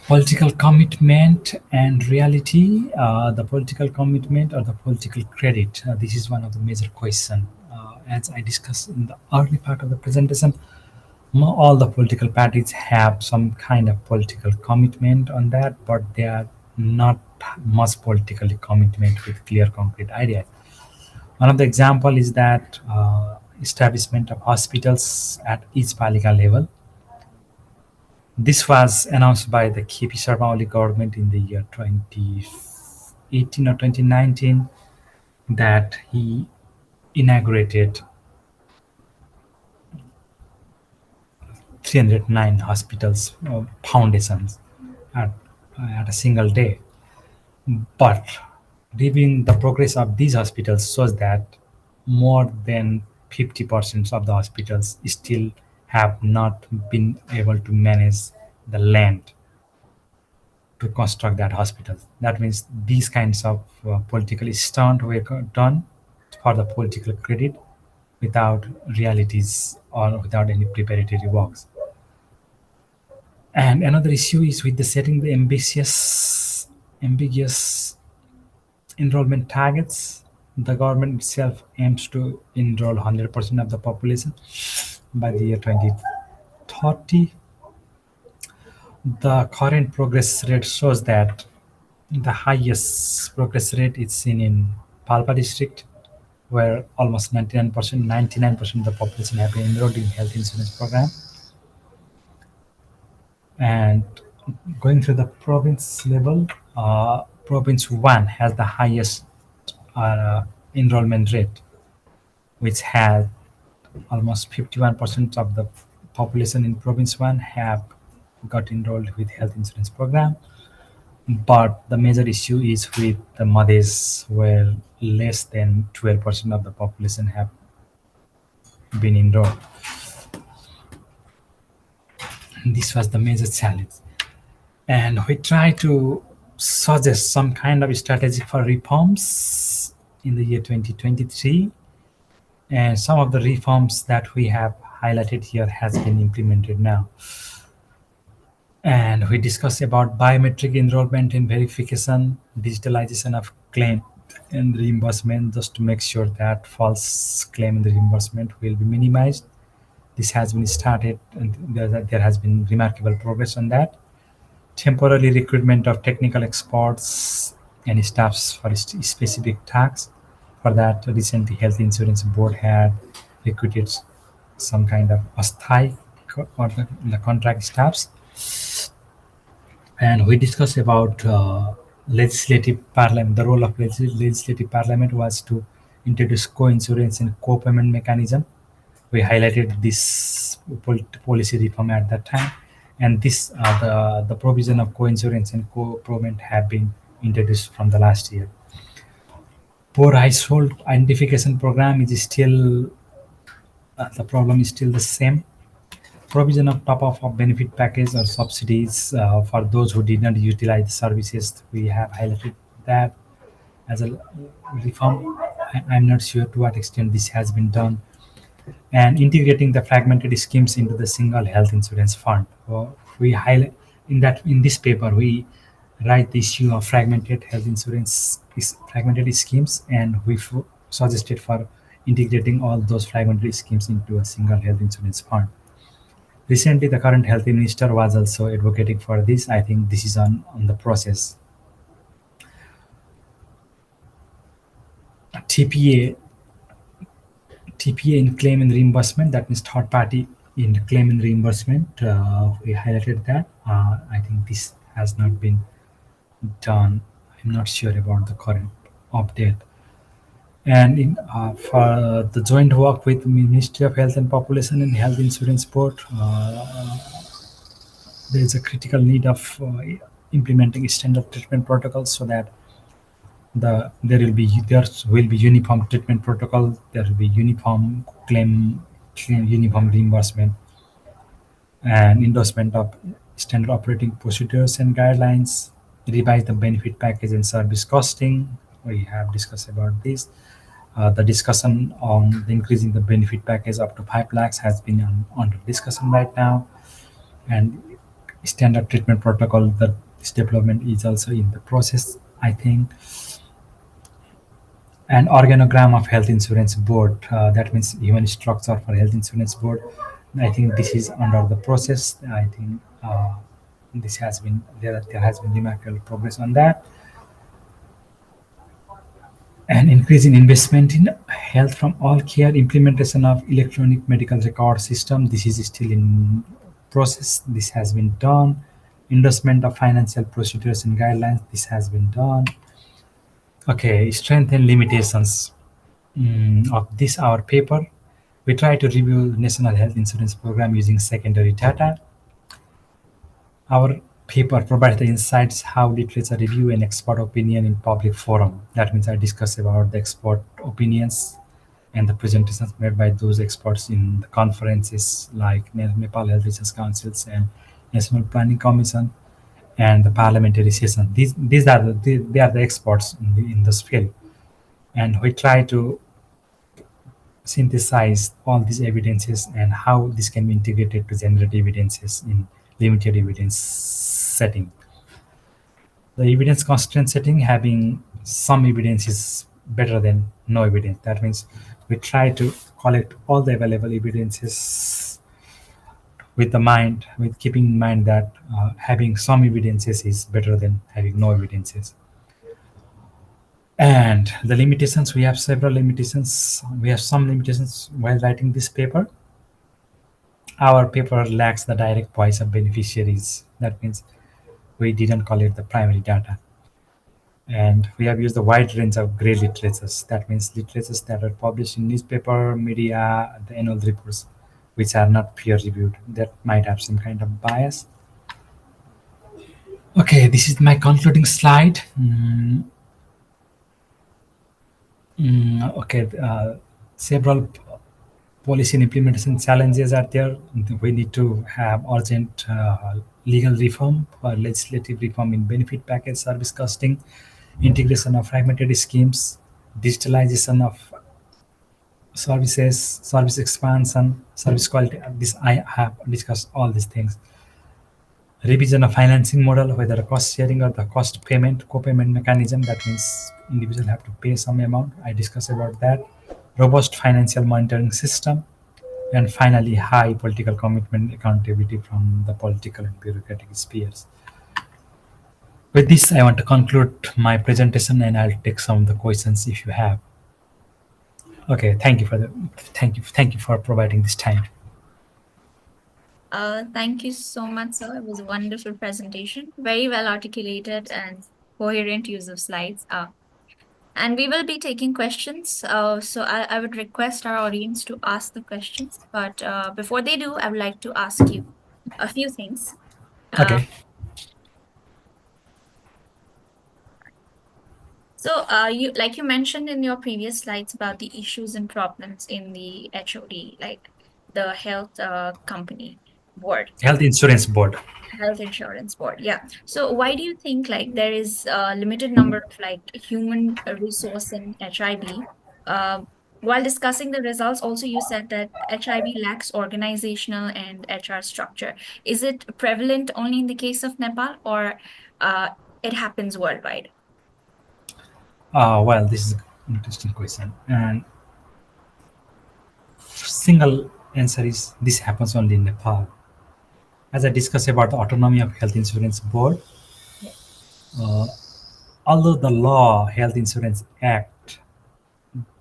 S2: Political commitment and reality, the political commitment or the political credit. This is one of the major questions. As I discussed in the early part of the presentation, all the political parties have some kind of political commitment on that, but they are not much politically commitment with clear concrete ideas. One of the example is that establishment of hospitals at each palika level. This was announced by the KP Sharma Oli government in the year 2018 or 2019, that he inaugurated 309 hospitals foundations at, at a single day. But reviewing the progress of these hospitals shows that more than 50% of the hospitals still have not been able to manage the land to construct that hospital. That means these kinds of political stunt were done for the political credit without realities or without any preparatory works. And another issue is with the setting the ambiguous enrollment targets. The government itself aims to enroll 100% of the population by the year 2030. The current progress rate shows that the highest progress rate is seen in Palpa district, where almost 99% of the population have been enrolled in health insurance program. And going to the province level, province 1 has the highest enrollment rate, which has almost 51% of the population in province 1 have got enrolled with health insurance program. But the major issue is with the Madhes, where less than 12% of the population have been enrolled. This was the major challenge. And we try to suggest some kind of strategy for reforms in the year 2023. And some of the reforms that we have highlighted here has been implemented now. And we discuss about biometric enrollment and verification, digitalization of claim and reimbursement, just to make sure that false claim and reimbursement will be minimized. This has been started, and there has been remarkable progress on that. Temporary recruitment of technical experts and staffs for specific tasks. For that, recently Health Insurance Board had recruited some kind of asthai or the contract staffs. And we discussed about legislative parliament. The role of legislative parliament was to introduce co-insurance and co-payment mechanism. We highlighted this policy reform at that time, and this the provision of co-insurance and co-payment have been introduced from the last year. Poor household identification program is still the problem is still the same. Provision of top-up of benefit package or subsidies for those who did not utilize the services. We have highlighted that as a reform. I'm not sure to what extent this has been done. And integrating the fragmented schemes into the single health insurance fund. We highlight in this paper we write the issue of fragmented health insurance fragmented schemes, and we suggested for integrating all those fragmented schemes into a single health insurance fund. Recently, the current health minister was also advocating for this. I think this is on the process. TPA in claim and reimbursement, that means third party in claim and reimbursement. We highlighted that. I think this has not been done. I'm not sure about the current update. And for the joint work with Ministry of Health and Population and Health Insurance Board, there is a critical need of implementing standard treatment protocols so that there will be uniform treatment protocol, there will be uniform claim, uniform reimbursement, and endorsement of standard operating procedures and guidelines, revise the benefit package and service costing. We have discussed about this. The discussion on increasing the benefit package up to 5 lakhs has been under discussion right now. And standard treatment protocol, that this development is also in the process, I think. And organogram of health insurance board, that means human structure for health insurance board. I think this is under the process. I think this has been there has been remarkable progress on that. And increase in investment in health from all care, implementation of electronic medical record system. This is still in process. This has been done. Endorsement of financial procedures and guidelines. This has been done. Okay, strength and limitations of this our paper. We try to review national health insurance program using secondary data. Our paper provides the insights how literature review and expert opinion in public forum. That means I discuss about the expert opinions and the presentations made by those experts in the conferences like Nepal Health Research Councils and National Planning Commission and the parliamentary session. These are they are the experts in this field, and we try to synthesize all these evidences and how this can be integrated to generate evidences in limited evidence setting. The evidence constraint setting, having some evidence is better than no evidence. That means we try to collect all the available evidences with the mind, with keeping in mind that having some evidences is better than having no evidences. And the limitations, we have several limitations. We have some limitations while writing this paper. Our paper lacks the direct voice of beneficiaries. That means we didn't collect the primary data. And we have used a wide range of gray literatures. That means literatures that are published in newspaper, media, the annual reports, which are not peer reviewed. That might have some kind of bias. Okay, this is my concluding slide. Okay, several policy and implementation challenges are there. We need to have urgent legal reform or legislative reform in benefit package, service costing, integration of fragmented schemes, digitalization of services, service expansion, service quality. This I have discussed all these things. Revision of financing model, whether a cost sharing or the cost payment, co-payment mechanism. That means individual have to pay some amount. I discussed about that. Robust financial monitoring system, and finally, high political commitment, accountability from the political and bureaucratic spheres. With this, I want to conclude my presentation, and I'll take some of the questions if you have. Okay, thank you for providing this time.
S1: Thank you so much, sir. It was a wonderful presentation, very well articulated and coherent use of slides. And we will be taking questions. So I would request our audience to ask the questions. But before they do, I would like to ask you a few things. Uh,
S2: Okay.
S1: so you like you mentioned in your previous slides about the issues and problems in the HOD, like the health company board.
S2: Health Insurance Board.
S1: Health insurance board, yeah. So why do you think like there is a limited number of like human resource in HIB? Uh, while discussing the results, also you said that HIB lacks organizational and HR structure. Is it prevalent only in the case of Nepal, or it happens worldwide?
S2: Well, this is an interesting question. And single answer is this happens only in Nepal. As I discussed about the autonomy of Health Insurance Board,
S1: Yeah.
S2: uh, although the law Health Insurance Act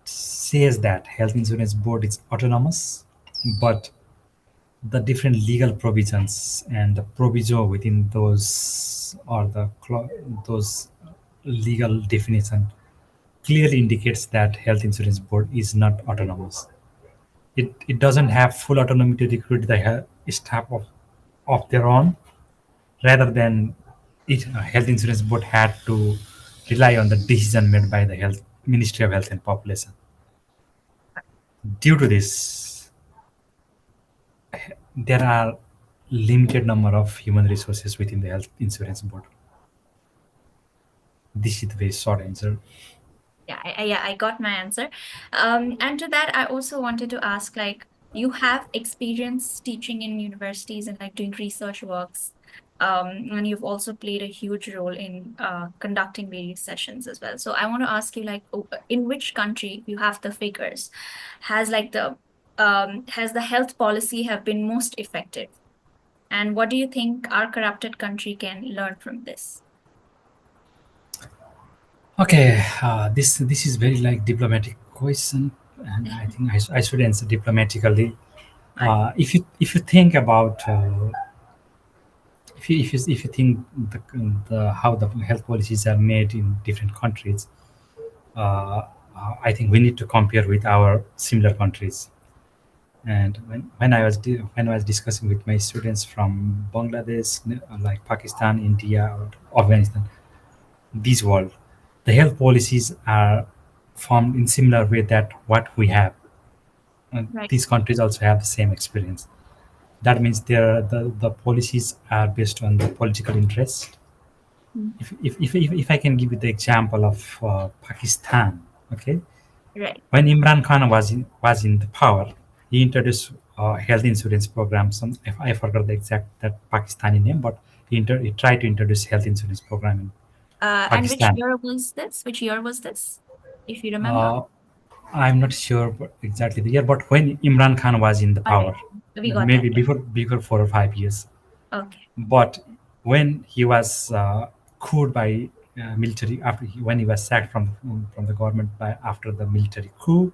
S2: says that Health Insurance Board is autonomous, but the different legal provisions and the proviso within those or those legal definition clearly indicates that Health Insurance Board is not autonomous. It doesn't have full autonomy to recruit the staff of their own, rather than Health Insurance Board had to rely on the decision made by the Health Ministry of Health and Population. Due to this, there are limited number of human resources within the Health Insurance Board. This is the very short answer.
S1: Yeah, I got my answer. And to that, I also wanted to ask, like, you have experience teaching in universities and like doing research works. And you've also played a huge role in conducting various sessions as well. So I want to ask you, like, in which country, if you have the figures, has like the has the health policy have been most effective? And what do you think our corrupted country can learn from this?
S2: Okay, this is very like diplomatic question, and I think I should answer diplomatically.
S1: Right.
S2: If you think about if you think the how the health policies are made in different countries, I think we need to compare with our similar countries. And when I was discussing with my students from Bangladesh, like Pakistan, India, or Afghanistan, this world, the health policies are formed in similar way that what we have.
S1: Right.
S2: These countries also have the same experience. That means the policies are based on the political interest.
S1: Mm.
S2: If I can give you the example of Pakistan, okay,
S1: Right.
S2: when Imran Khan was in the power, he introduced health insurance program. I forgot the exact that Pakistani name, but he tried to introduce health insurance program in
S1: And which
S2: Pakistan.
S1: year was this? Which year was this, if you remember?
S2: Uh, I'm not sure exactly the year, but when Imran Khan was in the
S1: All right.
S2: power,
S1: We got that.
S2: maybe
S1: Yeah.
S2: before 4 or 5 years.
S1: Okay.
S2: But when he was couped by military, when he was sacked from the government by after the military coup,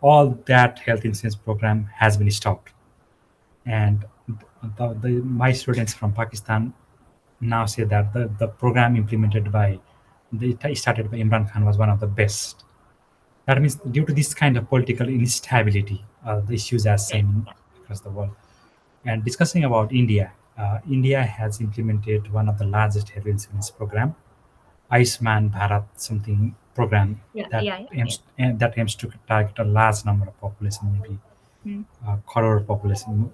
S2: all that health insurance program has been stopped. And my students from Pakistan now say that the program implemented by started by Imran Khan was one of the best. That means due to this kind of political instability, the issues are
S1: Right.
S2: same across the world. And discussing about India, India has implemented one of the largest health insurance program, Ayushman Bharat something program
S1: Yeah.
S2: that
S1: Yeah. Yeah.
S2: aims to target a large number of population, maybe
S1: Mm.
S2: crore population.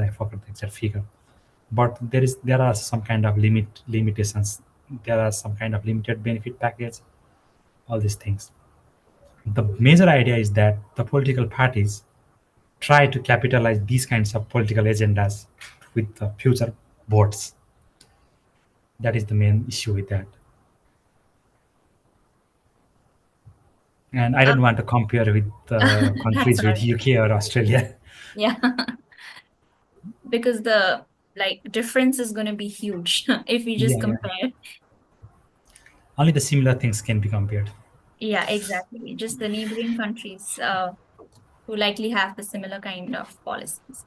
S2: I forgot the exact figure, but there are some kind of limitations. There are some kind of limited benefit package. All these things. The major idea is that the political parties try to capitalize these kinds of political agendas with the future votes. That is the main issue with that. And I don't want to compare with
S1: That's
S2: countries
S1: all
S2: with
S1: right.
S2: UK or Australia.
S1: Yeah. Because the like difference is going to be huge if we just
S2: Yeah, yeah.
S1: compare.
S2: Only the similar things can be compared.
S1: Yeah, exactly. Just the neighboring countries who likely have the similar kind of policies.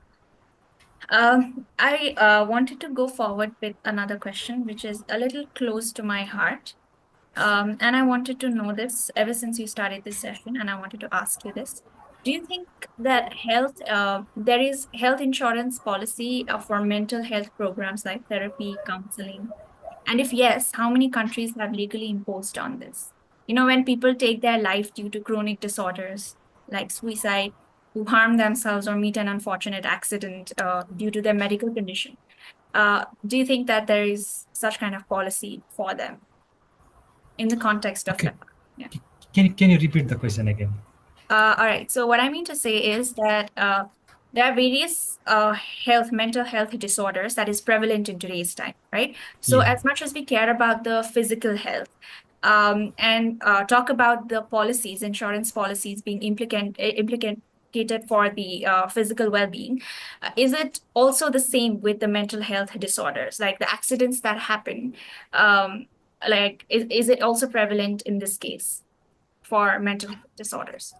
S1: I wanted to go forward with another question, which is a little close to my heart. And I wanted to know this ever since you started this session, and I wanted to ask you this. Do you think that there is health insurance policy for mental health programs like therapy, counseling? And if yes, how many countries have legally imposed on this? You know, when people take their life due to chronic disorders like suicide, who harm themselves or meet an unfortunate accident due to their medical condition, do you think that there is such kind of policy for them in the context of
S2: Okay.
S1: Nepal? Yeah.
S2: Can you repeat the question again?
S1: All right. So what I mean to say is that there are various mental health disorders that is prevalent in today's time, right? So
S2: Yeah.
S1: as much as we care about the physical health, and talk about the policies, insurance policies being implicated for the physical well-being, is it also the same with the mental health disorders, like the accidents that happen? Um, is it also prevalent in this case for mental health disorders?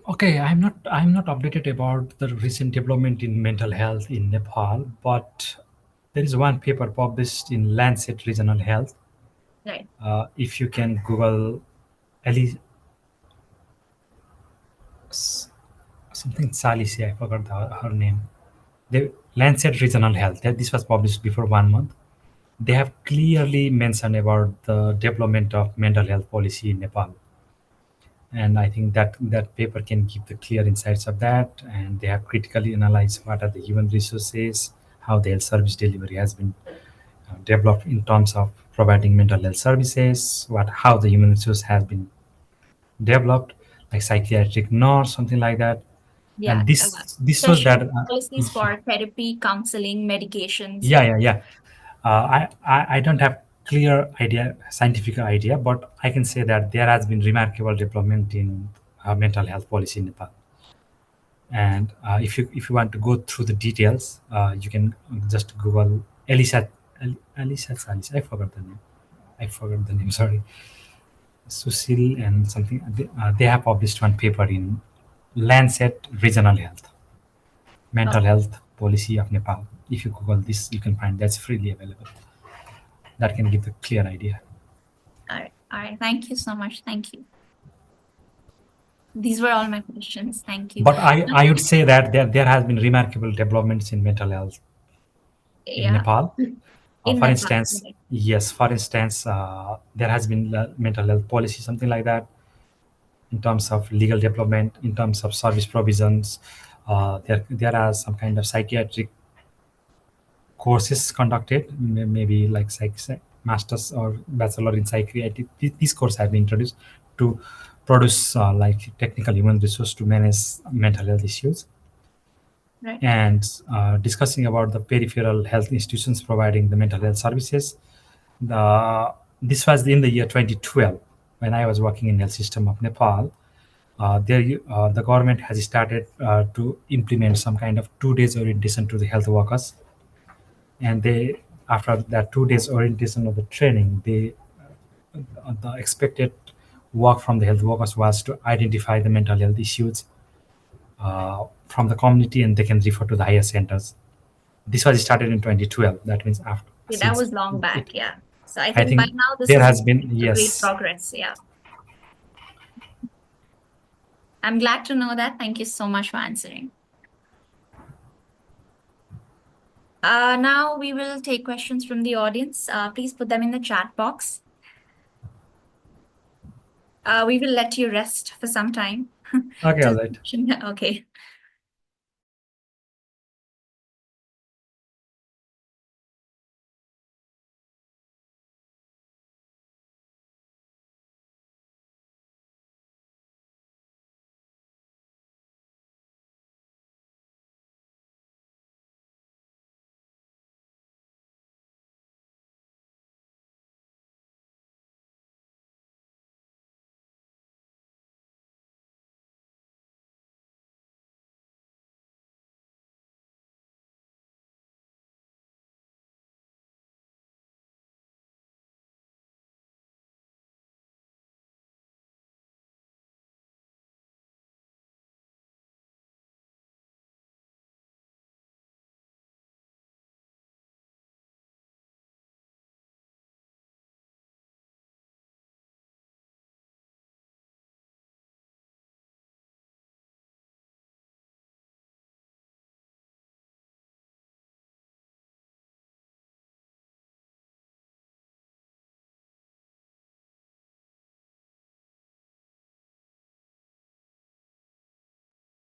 S2: Okay, I'm not updated about the recent development in mental health in Nepal, but there is one paper published in Lancet Regional Health.
S1: Right.
S2: If you can Google Ali something Salisi, I forgot her name. The Lancet Regional Health. This was published before 1 month. They have clearly mentioned about the development of mental health policy in Nepal, and I think that paper can give the clear insights of that. And they have critically analyzed what are the human resources, how the health service delivery has been developed in terms of providing mental health services, what how the human resource has been developed, like psychiatric nurse, something like that.
S1: Yeah.
S2: And this shows
S1: Especially
S2: that
S1: policies for therapy, counseling, medications.
S2: yeah, yeah, yeah. I don't have clear idea, scientific idea, but I can say that there has been remarkable development in mental health policy in Nepal. And if you want to go through the details, you can just Google Elisa Salis. I forgot the name. I forgot the name. Sorry, Susil and something. They have published one paper in Lancet Regional Health,
S1: Oh,
S2: Mental Health Policy of Nepal. If you Google this, you can find that's freely available. That can give the clear idea.
S1: all right. All right. Thank you so much. Thank you. These were all my questions. Thank you.
S2: But I would say that there has been remarkable developments in mental health in
S1: Yeah,
S2: Nepal.
S1: in
S2: For
S1: Nepal.
S2: instance, yes, for instance, there has been mental health policy, something like that, in terms of legal development, in terms of service provisions. There are some kind of psychiatric courses conducted, maybe like masters or bachelor in psychiatry. These courses have been introduced to produce like technical human resource to manage mental health issues.
S1: Right.
S2: And discussing about the peripheral health institutions providing the mental health services. This was in the year 2012 when I was working in health system of Nepal. The government has started to implement some kind of 2 days orientation to the health workers, and they, after that 2 days orientation of the training, the expected work from the health workers was to identify the mental health issues from the community, and they can refer to the higher centers. This was started in 2012. That means after
S1: Yeah, that
S2: since
S1: was long
S2: it,
S1: back. Yeah. So I
S2: I
S1: think by
S2: think
S1: now this
S2: there
S1: is
S2: has been,
S1: a great
S2: yes.
S1: progress. Yeah. I'm glad to know that. Thank you so much for answering. Now we will take questions from the audience. Please put them in the chat box. We will let you rest for some time.
S2: Okay, all right.
S1: Okay.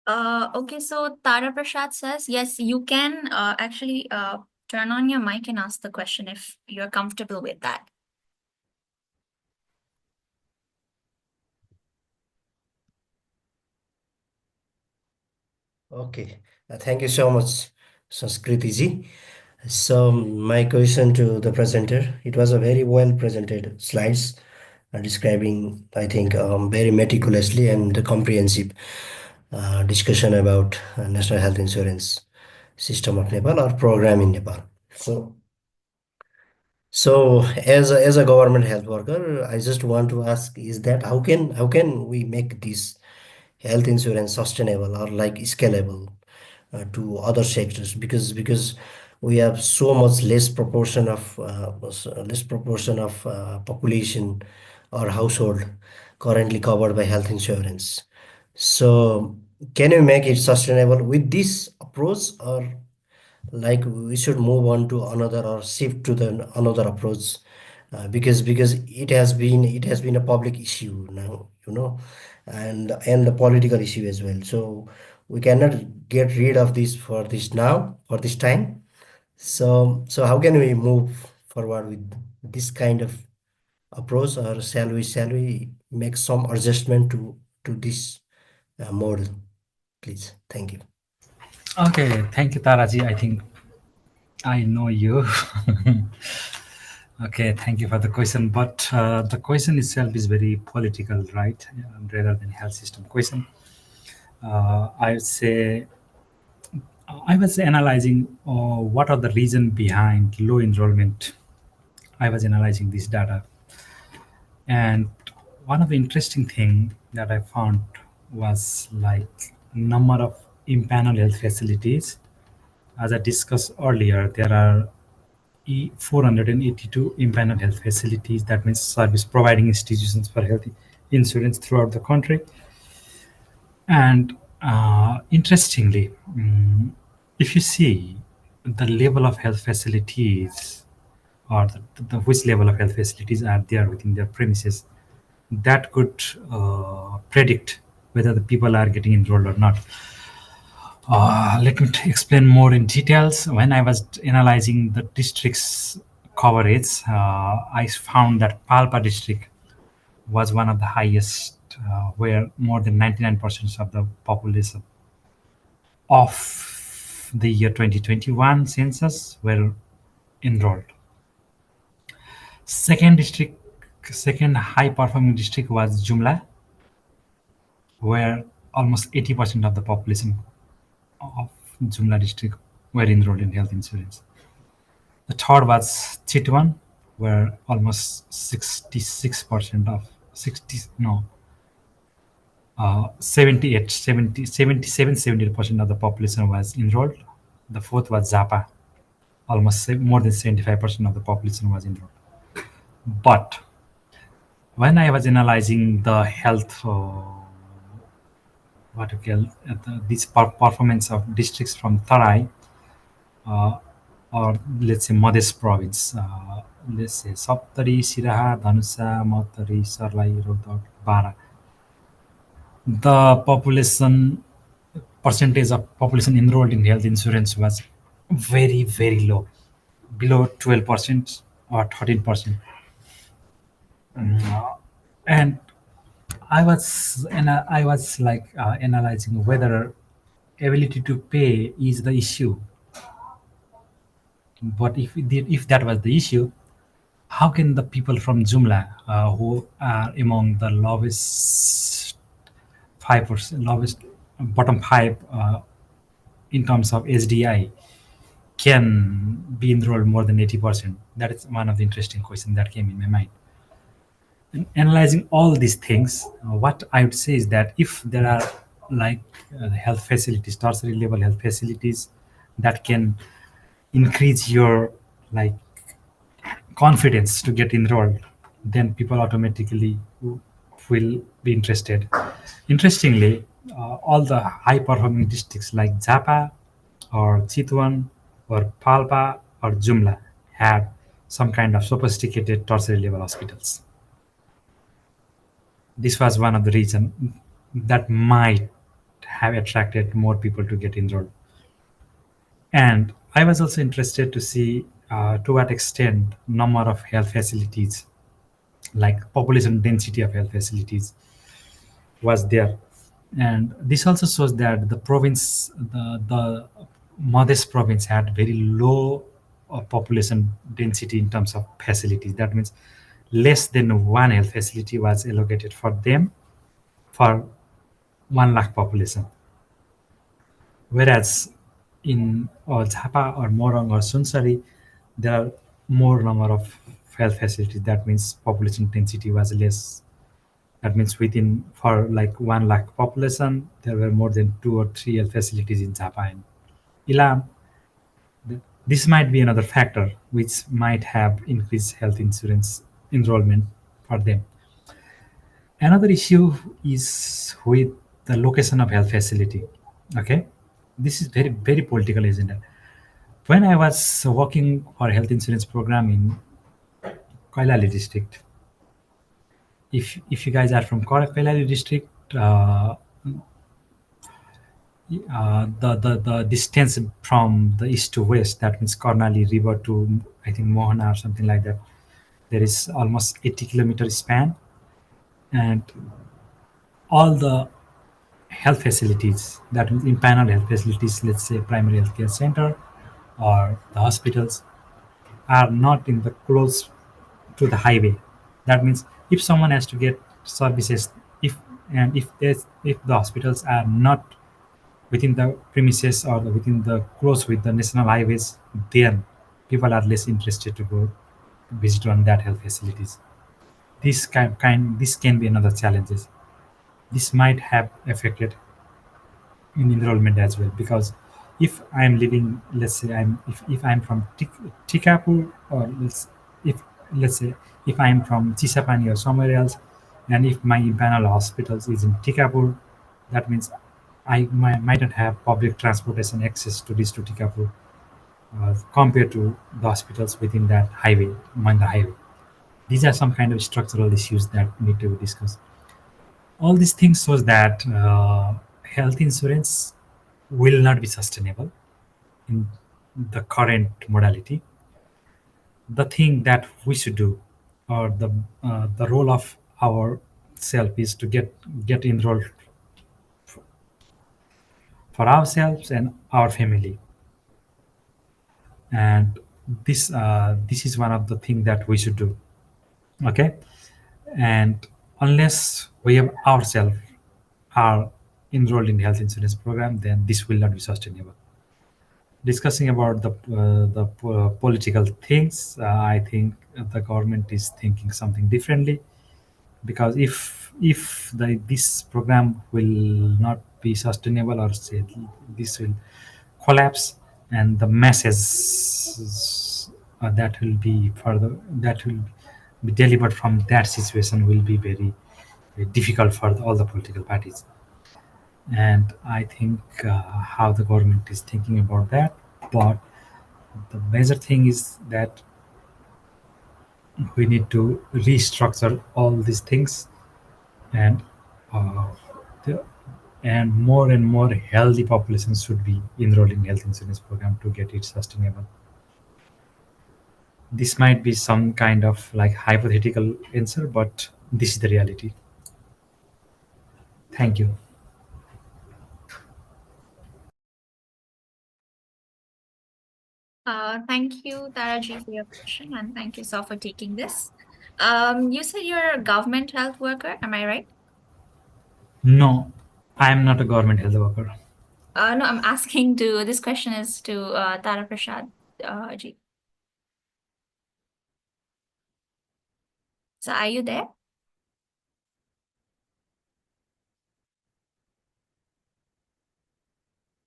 S1: Okay, so Tara Prasad says, yes, you can actually turn on your mic and ask the question if you're comfortable with that.
S3: Okay, thank you so much, Sanskriti ji. So my question to the presenter, it was a very well presented slides describing, I think, very meticulously and comprehensive discussion about National Health Insurance System of Nepal or program in Nepal. So as a government health worker, I just want to ask is that how can we make this health insurance sustainable or like scalable to other sectors because we have so much less proportion of population or household currently covered by health insurance. So can you make it sustainable with this approach or like we should move on to another or shift to the another approach because it has been a public issue now, and the political issue as well, so we cannot get rid of this for this time. So how can we move forward with this kind of approach, or shall we make some adjustment to this model, please? Thank you.
S2: Okay, thank you, Taraji. I think I know you. Okay, thank you for the question. But the question itself is very political, right? Rather than health system question. I would say I was analyzing what are the reason behind low enrollment. I was analyzing this data, and one of the interesting thing that I found was like number of impaneled health facilities. As I discussed earlier, there are 482 impaneled health facilities. That means service providing institutions for health insurance throughout the country. And interestingly, if you see the level of health facilities, or the which level of health facilities are there within their premises, that could predict whether the people are getting enrolled or not. Let me explain more in details. When I was analyzing the district's coverage, I found that Palpa district was one of the highest, where more than 99% of the population of the year 2021 census were enrolled. Second district, second high performing district was Jumla, where almost 80% of the population of Jumla district were enrolled in health insurance. The third was Chitwan, where almost 66% of 60 no 78 70 77 70% of the population was enrolled. The fourth was Zappa, almost more than 75% of the population was enrolled. But when I was analyzing the health, what you call this performance of districts from Tarai, uh, or let's say Madhya province, let's say Saptari, Siraha, Dhanusa, Matari, Sarlai, Rohtak, Bara, the population percentage of population enrolled in health insurance was very, very low, below 12% or 13%. And I was like analyzing whether ability to pay is the issue. But if that was the issue, how can the people from Jumla, who are among the lowest 5%, lowest bottom five in terms of SDI, can be enrolled more than 80%? That is one of the interesting questions that came in my mind. In analyzing all these things, what I would say is that if there are like health facilities, tertiary level health facilities that can increase your like confidence to get enrolled, then people automatically will be interested. Interestingly, all the high performing districts like Zappa or Chitwan or Palpa or Jumla had some kind of sophisticated tertiary level hospitals. This was one of the reasons that might have attracted more people to get enrolled. And I was also interested to see to what extent number of health facilities, like population density of health facilities, was there. And this also shows that the province, the Madhya province had very low population density in terms of facilities. That means less than one health facility was allocated for them for 1 lakh population. Whereas in Zappa or Morong or Sunsari, there are more number of health facilities. That means population density was less. That means within for like 1 lakh population, there were more than 2 or 3 health facilities in Zappa and Ilam. This might be another factor which might have increased health insurance enrollment for them. Another issue is with the location of health facility. Okay, this is very, very political, isn't it? When I was working for health insurance program in Kailali district, if you guys are from Kailali district, the distance from the east to west, that means Karnali River to I think Mohana or something like that, there is almost 80-kilometer span, and all the health facilities, that means impaneled health facilities, let's say primary healthcare center or the hospitals, are not in the close to the highway. That means if someone has to get services, if the hospitals are not within the premises or within the close with the national highways, then people are less interested to go visit on that health facilities. This can be another challenges. This might have affected in enrollment as well, because if I'm living, let's say if I'm from Tikapur, or let's say if I'm from Chisapani or somewhere else, and if my panel hospitals is in Tikapur, That means might not have public transportation access to district Tikapur compared to the hospitals within that highway, Manda highway. These are some kind of structural issues that need to be discussed. All these things shows that health insurance will not be sustainable in the current modality. The thing that we should do, or the role of our self, is to get enrolled for ourselves and our family. And this is one of the thing that we should do. Okay, and unless we have ourselves are enrolled in health insurance program, then this will not be sustainable. Discussing about the political things, I think the government is thinking something differently, because if this program will not be sustainable, or say this will collapse, and the messages that will be delivered from that situation will be very, very difficult for all the political parties. And I think how the government is thinking about that. But the major thing is that we need to restructure all these things, and uh, the, and more healthy populations should be enrolled in health insurance program to get it sustainable. This might be some kind of like hypothetical answer, but this is the reality. Thank you.
S1: Thank you, Taraji, for your question, and thank you, Sir, for taking this. You said you're a government health worker, am I right?
S2: No, I am not a government health worker.
S1: No, I'm asking to, this question is to Tara Prasad ji. So are you there?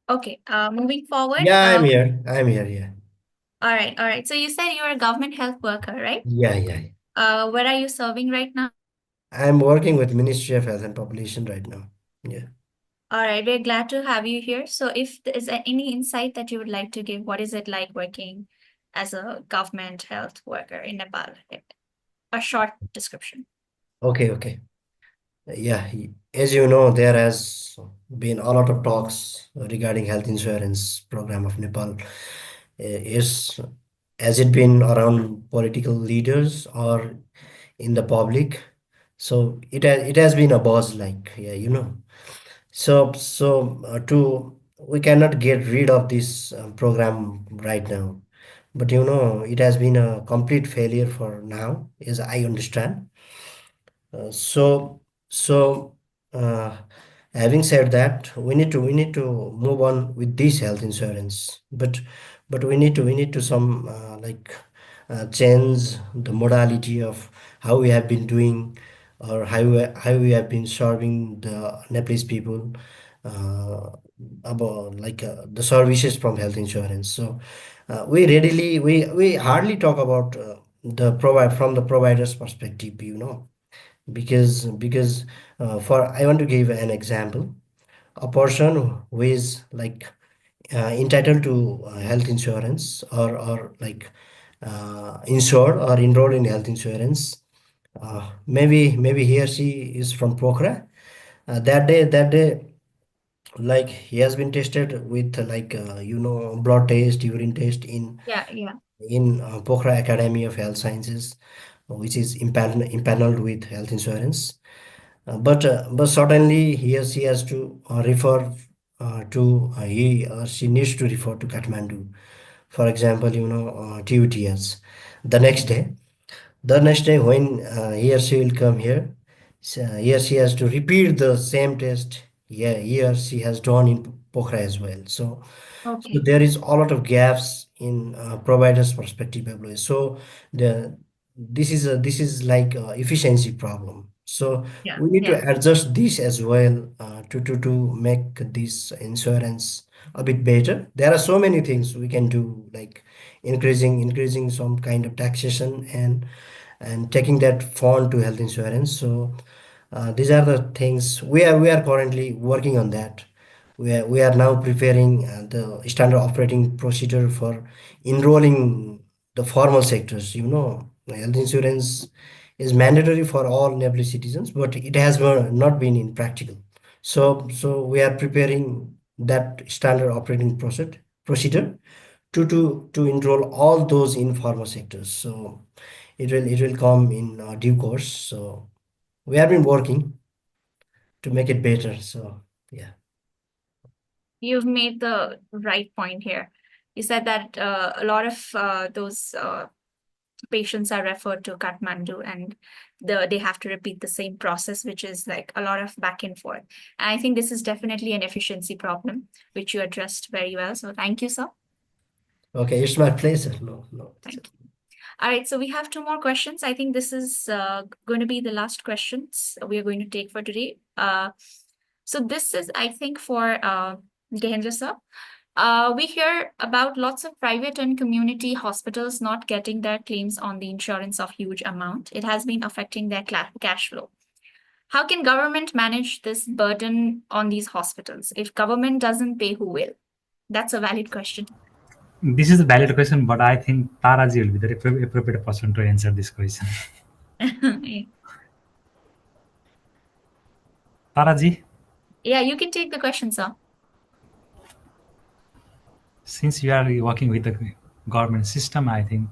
S1: Okay, moving forward.
S3: Yeah, I'm here. I'm here. Yeah.
S1: All right, all right. So you said you're a government health worker, right?
S3: Yeah, yeah.
S1: Where are you serving right now?
S3: I'm working with Ministry of Health and Population right now. Yeah.
S1: All right, we're glad to have you here. So if there's any insight that you would like to give, what is it like working as a government health worker in Nepal? A short description.
S3: Okay, okay. Yeah, as you know, there has been a lot of talks regarding health insurance program of Nepal. Is has it been around political leaders or in the public? So it has been a buzz, like, yeah, you know. So to we cannot get rid of this program right now, but you know it has been a complete failure for now, as I understand. Uh, so so uh, Having said that, we need to move on with this health insurance, but we need to some change the modality of how we have been doing, or how we have been serving the Nepalese people uh, about the services from health insurance. So we hardly talk about the provide from the provider's perspective, you know, because for I want to give an example. A person who is entitled to health insurance, or insured or enrolled in health insurance, maybe he or she is from Pokhara. That day, like, he has been tested with blood test, urine test
S1: Yeah, yeah.
S3: in Pokhara Academy of Health Sciences, which is impaneled with health insurance. But certainly he or she has to refer to he or she needs to refer to Kathmandu. For example, TUTS. The next day, when he or she will come here, so he or she has to repeat the same test. Yeah, he or she has done in Pokhara as well. So
S1: Okay.
S3: there is a lot of gaps in providers' perspective employees. So the this is like a efficiency problem. So
S1: Yeah,
S3: we need to
S1: yeah.
S3: adjust this as well to make this insurance a bit better. There are so many things we can do, like increasing some kind of taxation and taking that fund to health insurance. So These are the things we are currently working on that. We are now preparing the standard operating procedure for enrolling the formal sectors. Health insurance is mandatory for all Nepali citizens, but it has not been in practical. So we are preparing that standard operating procedure to enroll all those informal sectors. So it will come in due course. So we have been working to make it better. So yeah.
S1: You've made the right point here. You said that a lot of those patients are referred to Kathmandu, and they have to repeat the same process, which is like a lot of back and forth. And I think this is definitely an efficiency problem, which you addressed very well. So thank you, sir.
S3: Okay, it's my pleasure. No, no.
S1: Thank you. All right, so we have two more questions. I think this is going to be the last questions we are going to take for today. So this is, I think, for Gehendra sir. We hear about lots of private and community hospitals not getting their claims on the insurance of huge amount. It has been affecting their cash flow. How can government manage this burden on these hospitals? If government doesn't pay, who will? That's a valid question.
S2: This is a valid question, but I think Taraji will be the appropriate person to answer this question. Taraji,
S1: Yeah, you can take the question, sir.
S2: since you are working with the government system, I think.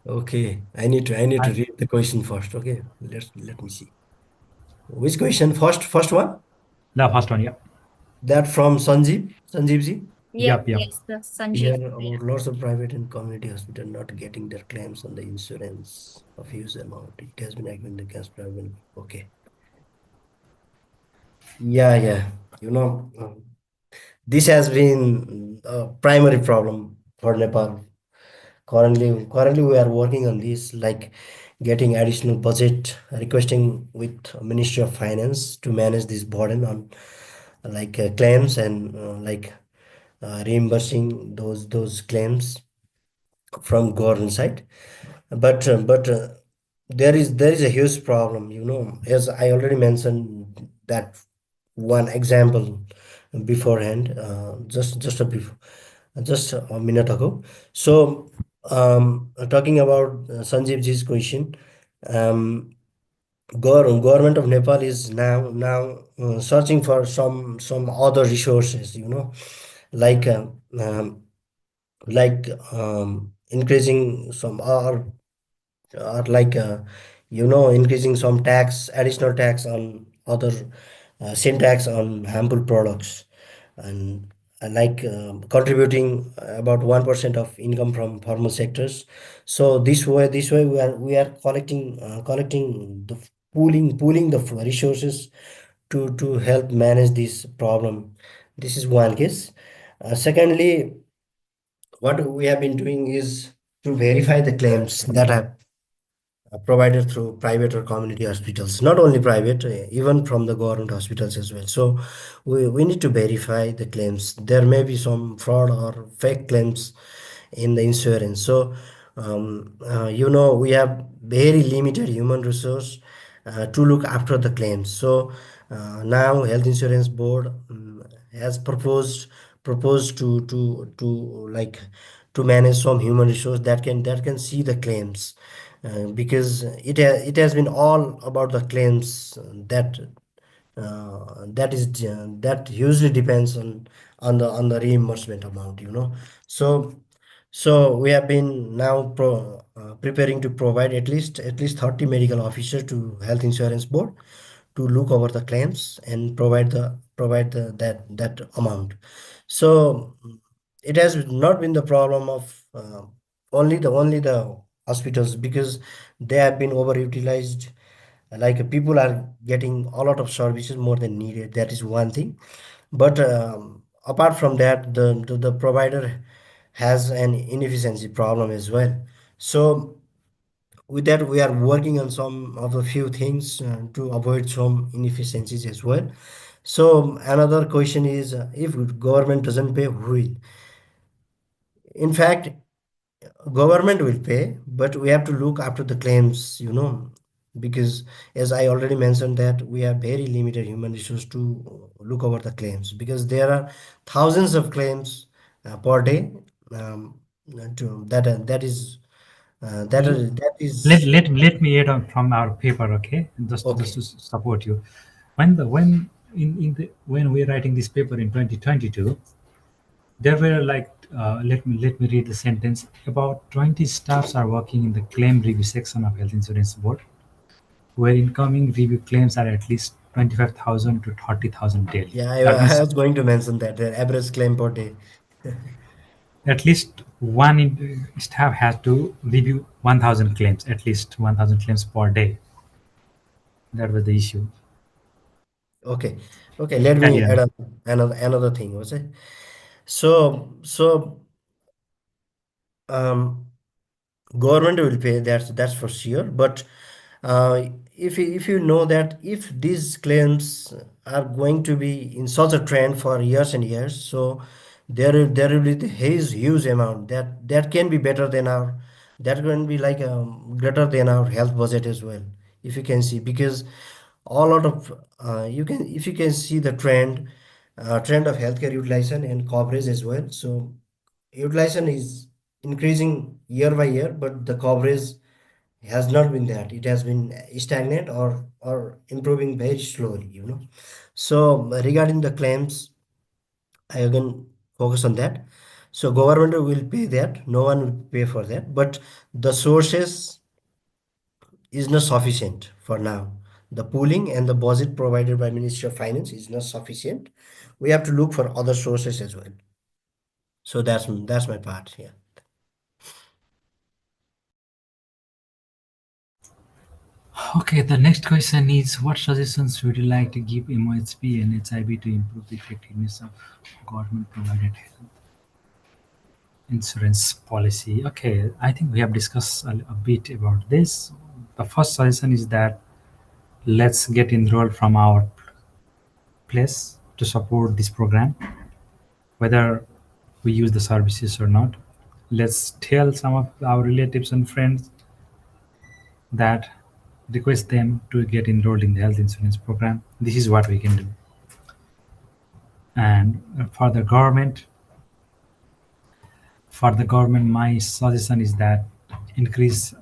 S3: Okay, I need to read the question first. Okay, let me see. Which question first? First one?
S2: The first one, yeah.
S3: That from Sanjeev ji.
S1: Yep,
S2: Yep.
S1: yes, the Sanjeev.
S3: Here about lots of private and community hospital not getting their claims on the insurance of huge amount. It has been agreed against private. Okay. Yeah. This has been a primary problem for Nepal. Currently, we are working on this, like getting additional budget, requesting with Ministry of Finance to manage this burden on like claims and reimbursing those claims from government side. But there is a huge problem. As I already mentioned that one example beforehand, just a minute ago. So talking about Sanjeev ji's question, um, government of Nepal is now searching for some other resources. Like um, increasing some or like increasing some additional tax on other sin tax on harmful products, and contributing about 1% of income from formal sectors. So this way we are collecting the pooling the resources to help manage this problem. This is one case. Secondly, what we have been doing is to verify the claims that have provided through private or community hospitals, not only private, even from the government hospitals as well. So we need to verify the claims. There may be some fraud or fake claims in the insurance. So we have very limited human resource to look after the claims. So now Health Insurance Board has proposed to like to manage some human resource that can see the claims, because it has been all about the claims that usually depends on the reimbursement amount. So we have been now preparing to provide at least 30 medical officers to Health Insurance Board to look over the claims and provide that amount. So it has not been the problem of only the hospitals, because they have been overutilized. Like people are getting a lot of services more than needed. That is one thing. But apart from that, the provider has an inefficiency problem as well. So with that, we are working on some of the few things to avoid some inefficiencies as well. So another question is, if government doesn't pay, who will? In fact, government will pay, but we have to look after the claims. because as I already mentioned that we have very limited human resource to look over the claims, because there are thousands of claims per day. um, to that that is that
S2: Let,
S3: is
S2: let, let me add on from our paper, okay? Just
S3: okay.
S2: to support you. When we're writing this paper in 2022, there were like let me read the sentence. About 20 staffs are working in the claim review section of Health Insurance Board, where incoming review claims are at least 25,000 to 30,000 daily.
S3: Yeah,
S2: That
S3: I
S2: means
S3: was going to mention that the average claim per day.
S2: at least staff has to review 1,000 claims, at least 1,000 claims per day. That was the issue.
S3: Okay, okay. Let me
S2: Carry
S3: add
S2: on.
S3: another thing. Was it? So um, government will pay. That's for sure. But if you know that if these claims are going to be in such a trend for years and years, so there will be the huge amount that can be better than our, that can be like greater than our health budget as well. If you can see, because all out of you can, if you can see the trend of healthcare utilization and coverage as well. So utilization is increasing year by year, but the coverage has not been that. It has been stagnant or improving very slowly. So regarding the claims, I again focus on that. So government will pay that. No one will pay for that. But the sources is not sufficient for now. The pooling and the budget provided by Ministry of Finance is not sufficient. We have to look for other sources as well. So that's my part here.
S2: Okay, the next question is, what suggestions would you like to give MOHP and HIV to improve the effectiveness of government provided health insurance policy? Okay, I think we have discussed a bit about this. The first suggestion is that let's get enrolled from our place to support this program, whether we use the services or not. Let's tell some of our relatives and friends that request them to get enrolled in the health insurance program. This is what we can do. And for the government, my suggestion is that increase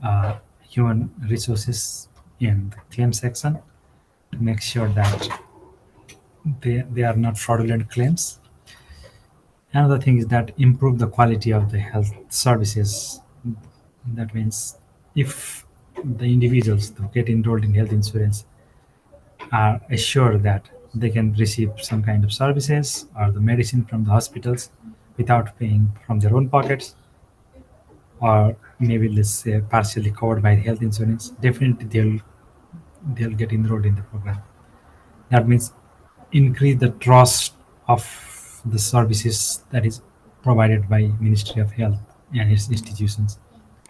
S2: human resources in the claim section to make sure that they are not fraudulent claims. Another thing is that improve the quality of the health services. That means if the individuals who get enrolled in health insurance are assured that they can receive some kind of services or the medicine from the hospitals without paying from their own pockets, or maybe let's say partially covered by the health insurance, definitely they'll get enrolled in the program. That means increase the trust of the services that is provided by Ministry of Health and its institutions.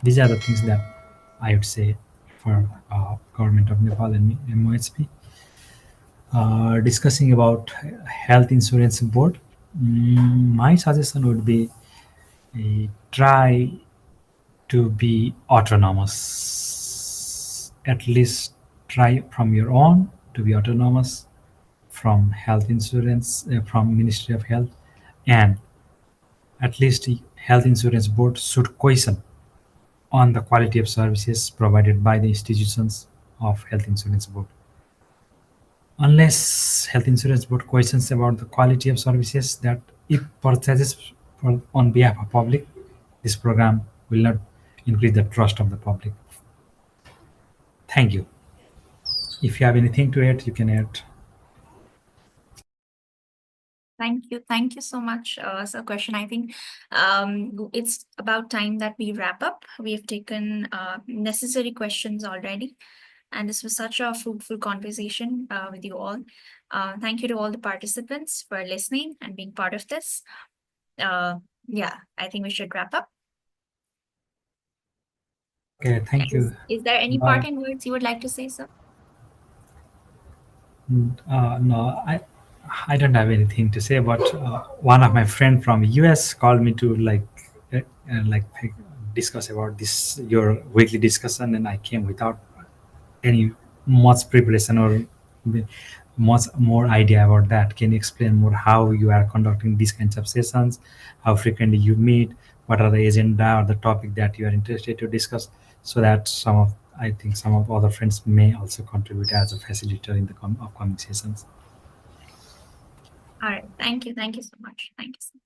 S2: These are the things that I would say for government of Nepal and MOHP. Discussing about health insurance board, my suggestion would be try to be autonomous. At least try from your own to be autonomous from health insurance, from Ministry of Health, and at least the health insurance board should question on the quality of services provided by the institutions of health insurance board. Unless health insurance board questions about the quality of services that it purchases on behalf of public, this program will not increase the trust of the public. Thank you. If you have anything to add, you can add.
S1: Thank you. Thank you so much, Sir Question. I think it's about time that we wrap up. We have taken necessary questions already, and this was such a fruitful conversation with you all. Thank you to all the participants for listening and being part of this. Yeah, I think we should wrap up.
S2: Okay, thank you.
S1: Is there any
S2: Bye.
S1: parting words you would like to say, sir?
S2: No, I don't have anything to say. But one of my friend from US called me to like discuss about this your weekly discussion, and I came without any much preparation or much more idea about that? Can you explain more how you are conducting these kinds of sessions, how frequently you meet, what are the agenda or the topic that you are interested to discuss, so that I think some of other friends may also contribute as a facilitator in the upcoming sessions.
S1: All right. Thank you. Thank you so much. Thank you.